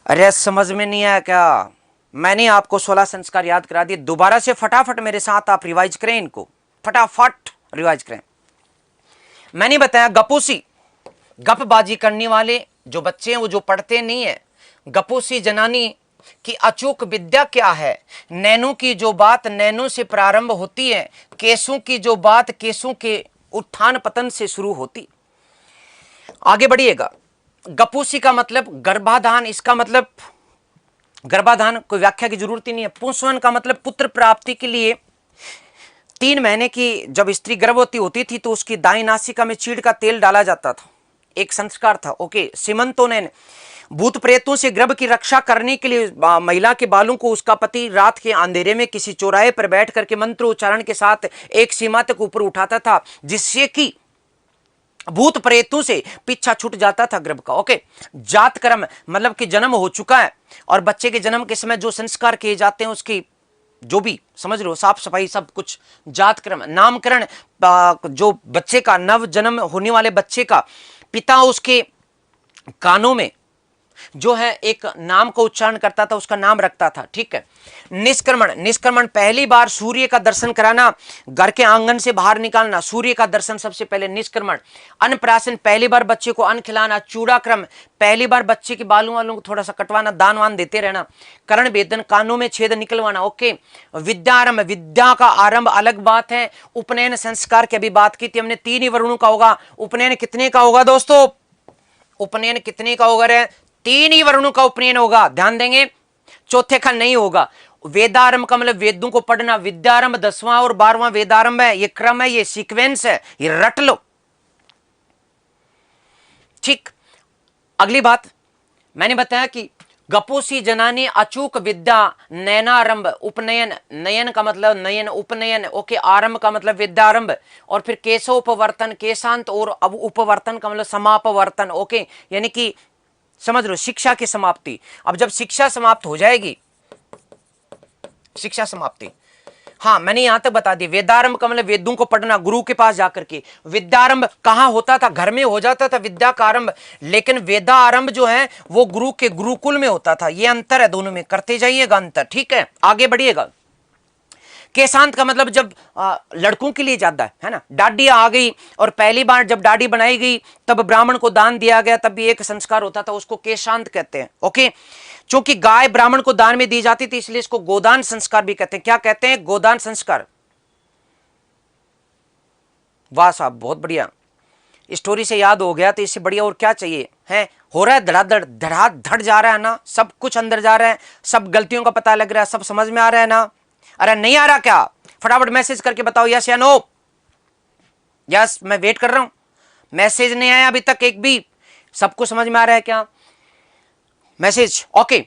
अरे समझ में नहीं आया क्या? मैंने आपको 16 संस्कार याद करा दिए। दोबारा से फटाफट मेरे साथ आप रिवाइज करें, इनको फटाफट रिवाइज करें। मैंने बताया गपूसी, गपबाजी करने वाले जो बच्चे हैं, वो जो पढ़ते नहीं है। गपूसी जनानी की अचूक विद्या क्या है? नैनों की जो बात नैनों से प्रारंभ होती है, केसों की जो बात केसों के उत्थान पतन से शुरू होती। आगे बढ़िएगा। गपूसी का मतलब गर्भाधान, इसका मतलब गर्भाधान कोई व्याख्या की जरूरत ही नहीं है। पुंसवन का मतलब पुत्र प्राप्ति के लिए 3 महीने की जब स्त्री गर्भवती होती थी तो उसकी दाईं नासिका में चीड़ का तेल डाला जाता था, एक संस्कार था। ओके, सीमंतों ने भूत प्रेतों से गर्भ की रक्षा करने के लिए महिला के बालों को उसका पति रात के अंधेरे में किसी चौराहे पर बैठ करके मंत्र उच्चारण के साथ एक सीमा तक ऊपर उठाता था, जिससे कि भूत प्रेतों से पीछा छूट जाता था गर्भ का। ओके, जात कर्म मतलब कि जन्म हो चुका है और बच्चे के जन्म के समय जो संस्कार किए जाते हैं उसकी जो भी समझ लो साफ सफाई सब कुछ, जात कर्म, नामकरण, जो बच्चे का नव जन्म होने वाले बच्चे का पिता उसके कानों में जो है एक नाम का उच्चारण करता था, उसका नाम रखता था। ठीक है। निष्क्रमण, निष्क्रमण पहली बार सूर्य का दर्शन कराना, घर के आंगन से बाहर निकालना, सूर्य का दर्शन सबसे पहले निष्क्रमण। अन्नप्राशन पहली बार बच्चे को अन्न खिलाना। चूड़ाक्रम पहली बार बच्चे के बालों वालों को थोड़ा सा कटवाना, दान वान देते रहना। कर्ण भेदन कानों में छेद निकलवाना। ओके। विद्यारंभ, विद्या का आरंभ अलग बात है। उपनयन संस्कार की अभी बात की थी हमने, 3 ही वर्णों का होगा। उपनयन कितने का होगा दोस्तों? उपनयन कितने का होगा रे? 3 ही वर्णों का उपनयन होगा, ध्यान देंगे, चौथे का नहीं होगा। वेदारंभ का मतलब वेदों को पढ़ना। विद्यारंभ 10वां और 12वां वेदारंभ है, ये क्रम है, ये सीक्वेंस है, ये रट लो। ठीक। अगली बात मैंने बताया कि गपोसी जनानी अचूक विद्या नयनारंभ। उपनयन, नयन का मतलब नयन, उपनयन। ओके, आरंभ का मतलब विद्यारंभ। और फिर केशोपवर्तन, केशांत, और अब उपवर्तन का मतलब समापवर्तन। ओके, यानी कि समझ लो शिक्षा की समाप्ति। अब जब शिक्षा समाप्त हो जाएगी, शिक्षा समाप्ति, हाँ मैंने यहां तक बता दी। वेदारंभ का मतलब वेदों को पढ़ना, गुरु के पास जाकर के। विद्यारंभ कहां होता था? घर में हो जाता था विद्या का आरंभ, लेकिन वेदारंभ जो है वो गुरु के गुरुकुल में होता था। ये अंतर है दोनों में, करते जाइएगा अंतर। ठीक है, आगे बढ़िएगा। केशांत का मतलब जब लड़कों के लिए ज्यादा है ना, डाडी आ गई और पहली बार जब डाडी बनाई गई तब ब्राह्मण को दान दिया गया, तब भी एक संस्कार होता था, उसको केशांत कहते हैं। ओके, क्योंकि गाय ब्राह्मण को दान में दी जाती थी इसलिए इसको गोदान संस्कार भी कहते हैं। क्या कहते हैं? गोदान संस्कार। वाह साहब, बहुत बढ़िया, स्टोरी से याद हो गया तो इससे बढ़िया और क्या चाहिए है। हो रहा है धड़ाधड़, धड़ाधड़ जा रहा है ना, सब कुछ अंदर जा रहा है, सब गलतियों का पता लग रहा है, सब समझ में आ रहा है ना? अरे नहीं आ रहा क्या? फटाफट मैसेज करके बताओ यस या नो। यस, मैं वेट कर रहा हूं। मैसेज नहीं आया अभी तक एक भी। सबको समझ में आ रहा है क्या? Message okay.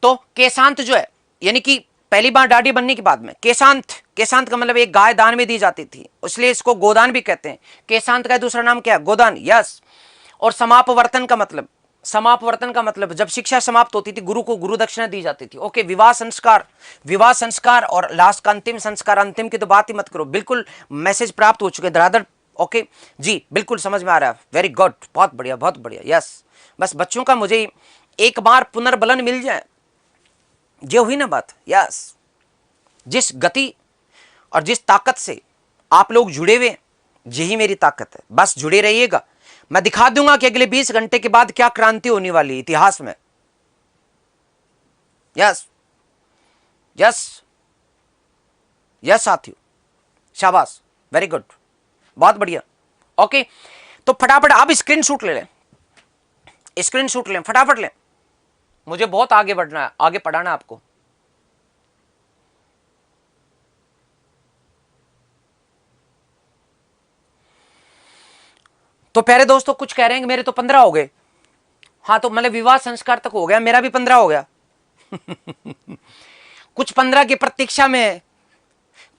तो केशांत जो है यानी कि पहली बार डाडी बनने के बाद में केशांत, केशांत का मतलब एक गाय दान में दी जाती थी, इसलिए इसको गोदान भी कहते हैं। केशांत का दूसरा नाम क्या है? गोदान। यस। और समापवर्तन का मतलब, समापवर्तन का मतलब जब शिक्षा समाप्त होती थी गुरु को गुरु दक्षिणा दी जाती थी। ओके, विवाह संस्कार, विवाह संस्कार और लास्ट का अंतिम संस्कार। अंतिम की तो बात ही मत करो, बिल्कुल मैसेज प्राप्त हो चुके धड़ाधड़। ओके जी, बिल्कुल समझ में आ रहा है, वेरी गुड, बहुत बढ़िया बहुत बढ़िया। यस, बस बच्चों का मुझे एक बार पुनर्बलन मिल जाए, ये हुई ना बात। यस, जिस गति और जिस ताकत से आप लोग जुड़े हुए, यही मेरी ताकत है, बस जुड़े रहिएगा। मैं दिखा दूंगा कि अगले 20 घंटे के बाद क्या क्रांति होने वाली है इतिहास में। यस यस यस साथियों, शाबाश, वेरी गुड, बहुत बढ़िया। ओके, तो फटाफट आप स्क्रीनशॉट ले लें, स्क्रीनशॉट लें, फटाफट लें, मुझे बहुत आगे बढ़ना है, आगे पढ़ाना है आपको। तो प्यारे दोस्तों, कुछ कह रहे हैं कि मेरे तो 15 हो गए। हाँ, तो मतलब विवाह संस्कार तक हो गया, मेरा भी 15 हो गया। कुछ 15 की प्रतीक्षा में,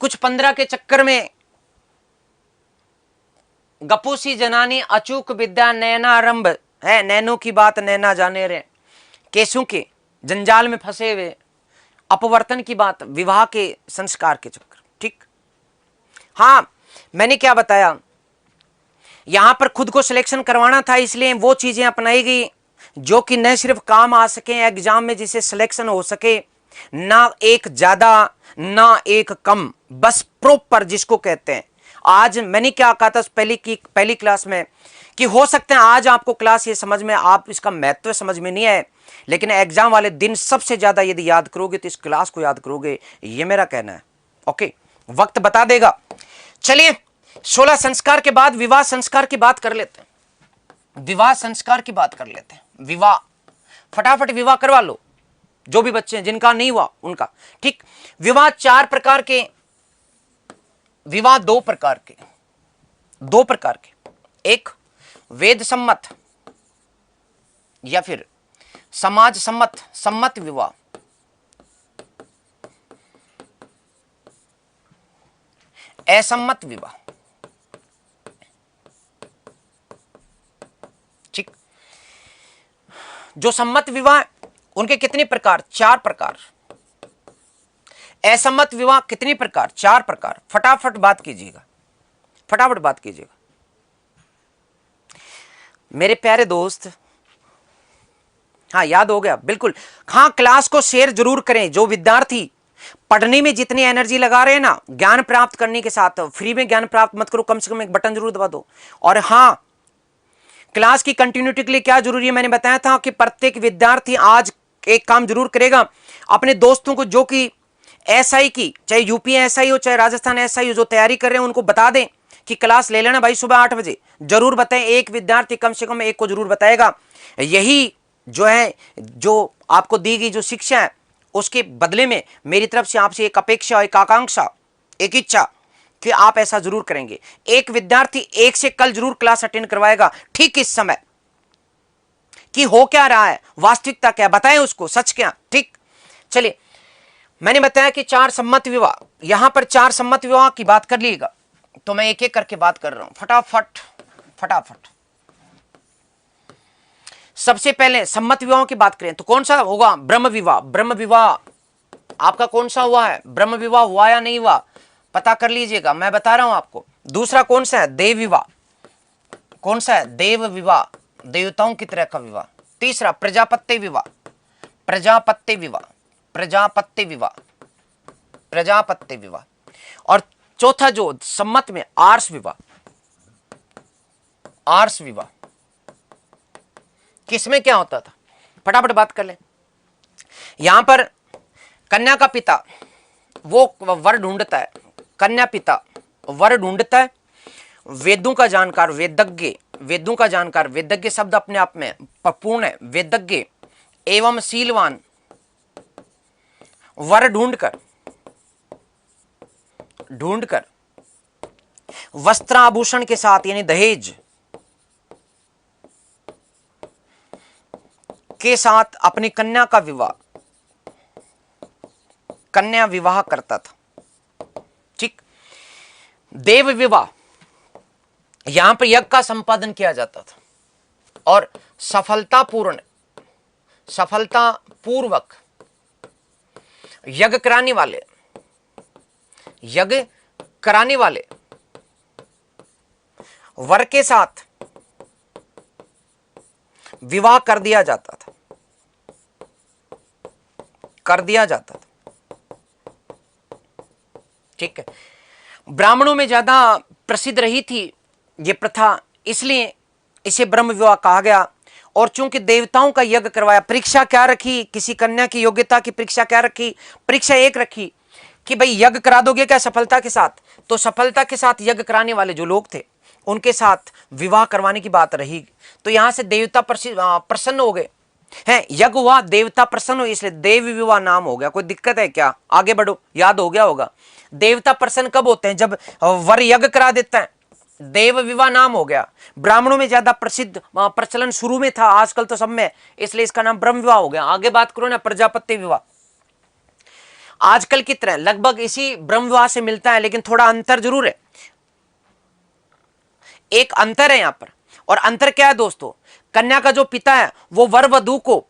कुछ 15 के चक्कर में। गपोसी जनानी अचूक विद्या नयनारंभ है, नैनों की बात नैना जाने रे, केसों के जंजाल में फंसे हुए, अपवर्तन की बात, विवाह के संस्कार के चक्कर। ठीक, हाँ मैंने क्या बताया, यहां पर खुद को सिलेक्शन करवाना था, इसलिए वो चीजें अपनाई गई जो कि न सिर्फ काम आ सके एग्जाम में, जिसे सिलेक्शन हो सके, ना एक ज्यादा ना एक कम, बस प्रॉपर जिसको कहते हैं। आज मैंने क्या कहा था पहली क्लास में कि हो सकते हैं आज आपको क्लास ये समझ में, आप इसका महत्व समझ में नहीं आए, लेकिन एग्जाम वाले दिन सबसे ज्यादा यदि याद करोगे तो इस क्लास को याद करोगे, ये मेरा कहना है। ओके, वक्त बता देगा। चलिए, 16 संस्कार के बाद विवाह संस्कार की बात कर लेते हैं। विवाह संस्कार की बात कर लेते हैं। विवाह, फटाफट विवाह करवा लो। जो भी बच्चे हैं जिनका नहीं हुआ उनका। ठीक, विवाह चार प्रकार के, विवाह दो प्रकार के, दो प्रकार के, एक वेद सम्मत या फिर समाज सम्मत, सम्मत विवाह, असम्मत विवाह। ठीक, जो सम्मत विवाह उनके कितने प्रकार? चार प्रकार। असम्मत विवाह कितने प्रकार? चार प्रकार। फटाफट बात कीजिएगा, फटाफट बात कीजिएगा मेरे प्यारे दोस्त। हाँ, याद हो गया, बिल्कुल। हाँ, क्लास को शेयर जरूर करें। जो विद्यार्थी पढ़ने में जितनी एनर्जी लगा रहे हैं ना, ज्ञान प्राप्त करने के साथ, फ्री में ज्ञान प्राप्त मत करो, कम से कम एक बटन जरूर दबा दो। और हाँ, क्लास की कंटिन्यूटी के लिए क्या जरूरी है, मैंने बताया था कि प्रत्येक विद्यार्थी आज एक काम जरूर करेगा, अपने दोस्तों को जो कि एसआई की, चाहे यूपी एसआई हो चाहे राजस्थान एसआई हो, जो तैयारी कर रहे हैं उनको बता दें कि क्लास ले लेना भाई सुबह 8 बजे। जरूर बताएं, एक विद्यार्थी कम से कम एक को जरूर बताएगा। यही जो है, जो आपको दी गई जो शिक्षा है, उसके बदले में मेरी तरफ से आपसे एक अपेक्षा, एक आकांक्षा, एक इच्छा कि आप ऐसा जरूर करेंगे। एक विद्यार्थी एक से कल जरूर क्लास अटेंड करवाएगा, ठीक इस समय कि हो क्या रहा है, वास्तविकता क्या, बताएं उसको सच क्या। ठीक, चलिए, मैंने बताया कि चार सम्मत विवाह, यहां पर चार सम्मत विवाह की बात कर लीजिएगा, तो मैं एक एक करके बात कर रहा हूं, फटाफट फटाफट। सबसे पहले सम्मत विवाह की बात करें तो कौन सा होगा? ब्रह्म विवाह। ब्रह्म विवाह आपका कौन सा हुआ है? ब्रह्म विवाह हुआ या नहीं हुआ, पता कर लीजिएगा, मैं बता रहा हूं आपको। दूसरा कौन सा है? देव विवाह। कौन सा है? देव विवाह, देवताओं की तरह का विवाह। तीसरा प्रजापत्य विवाह, प्रजापत्य विवाह, प्रजापत्य विवाह, प्रजापत्य विवाह। और चौथा जो सम्मत में, आर्ष विवाह, आर्ष विवाह। किसमें क्या होता था, फटाफट बात कर ले। यहां पर कन्या का पिता वो वर ढूंढता है, कन्या पिता वर ढूंढता है, वेदों का जानकार, वेदज्ञ, वेदों का जानकार, वेदज्ञ शब्द अपने आप में पूर्ण है, वेदज्ञ एवं शीलवान वर ढूंढकर वस्त्राभूषण के साथ, यानी दहेज के साथ अपनी कन्या का विवाह, कन्या विवाह करता था। ठीक, देव विवाह, यहां पर यज्ञ का संपादन किया जाता था और सफलतापूर्वक यज्ञ कराने वाले वर के साथ विवाह कर दिया जाता था, ठीक है। ब्राह्मणों में ज्यादा प्रसिद्ध रही थी यह प्रथा, इसलिए इसे ब्रह्म विवाह कहा गया। और चूंकि देवताओं का यज्ञ करवाया, परीक्षा क्या रखी, किसी कन्या की योग्यता की परीक्षा क्या रखी? परीक्षा एक रखी कि भाई यज्ञ करा दोगे क्या सफलता के साथ? तो सफलता के साथ यज्ञ कराने वाले जो लोग थे उनके साथ विवाह करवाने की बात रही। तो यहां से देवता प्रसन्न हो गए हैं, यज्ञ हुआ, देवता प्रसन्न हुए, इसलिए देव विवाह नाम हो गया। कोई दिक्कत है क्या? आगे बढ़ो, याद हो गया होगा। देवता प्रसन्न कब होते हैं? जब वर यज्ञ करा देता है, देव विवाह नाम हो गया। ब्राह्मणों में ज्यादा प्रसिद्ध प्रचलन शुरू में था, आजकल तो सब में, इसलिए इसका नाम ब्रह्म विवाह हो गया। आगे बात करो ना, प्रजापत्य विवाह आजकल की तरह लगभग इसी ब्रह्म विवाह से मिलता है, लेकिन थोड़ा अंतर जरूर है। एक अंतर है यहां पर, और अंतर क्या है दोस्तों? कन्या का जो पिता है वो वर वधू को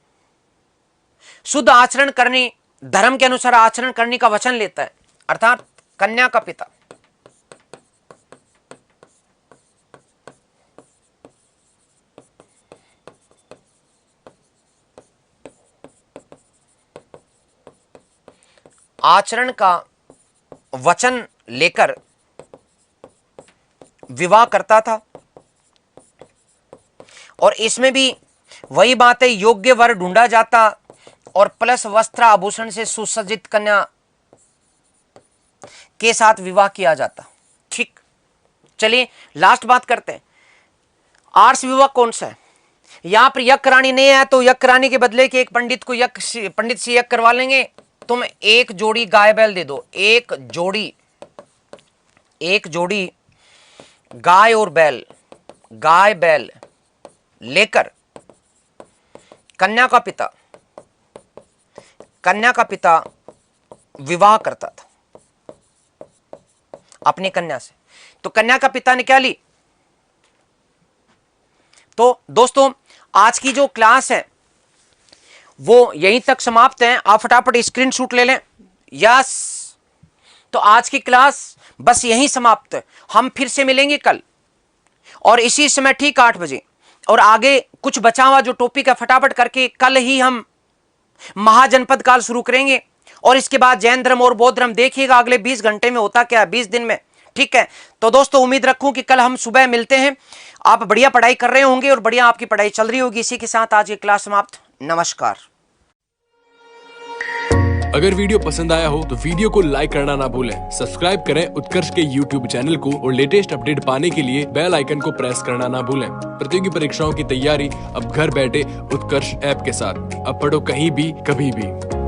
शुद्ध आचरण करने, धर्म के अनुसार आचरण करने का वचन लेता है, अर्थात कन्या का पिता आचरण का वचन लेकर विवाह करता था। और इसमें भी वही बात है, योग्य वर ढूंढा जाता और प्लस वस्त्र आभूषण से सुसज्जित कन्या के साथ विवाह किया जाता। ठीक, चलिए लास्ट बात करते हैं। आर्ष विवाह कौन सा है? यहां पर यज्ञ करानी नहीं है तो यज्ञ कराने के बदले कि एक पंडित को पंडित से यज्ञ करवा लेंगे, तुम एक जोड़ी गाय बैल दे दो, एक जोड़ी गाय और बैल, गाय बैल लेकर कन्या का पिता विवाह करता था अपनी कन्या से। तो कन्या का पिता ने क्या ली। तो दोस्तों आज की जो क्लास है वो यहीं तक समाप्त है। आप फटाफट स्क्रीनशॉट ले लें। यस, तो आज की क्लास बस यहीं समाप्त है। हम फिर से मिलेंगे कल और इसी समय ठीक 8 बजे, और आगे कुछ बचा हुआ जो टॉपिक है फटाफट करके कल ही हम महाजनपद काल शुरू करेंगे, और इसके बाद जैन धर्म और बौद्ध धर्म देखिएगा अगले 20 घंटे में होता क्या है, 20 दिन में। ठीक है, तो दोस्तों उम्मीद रखूं कि कल हम सुबह मिलते हैं। आप बढ़िया पढ़ाई कर रहे होंगे और बढ़िया आपकी पढ़ाई चल रही होगी। इसी के साथ आज की क्लास समाप्त। नमस्कार। अगर वीडियो पसंद आया हो तो वीडियो को लाइक करना ना भूलें, सब्सक्राइब करें उत्कर्ष के YouTube चैनल को और लेटेस्ट अपडेट पाने के लिए बेल आइकन को प्रेस करना ना भूलें। प्रतियोगी परीक्षाओं की तैयारी अब घर बैठे उत्कर्ष ऐप के साथ। अब पढ़ो कहीं भी कभी भी।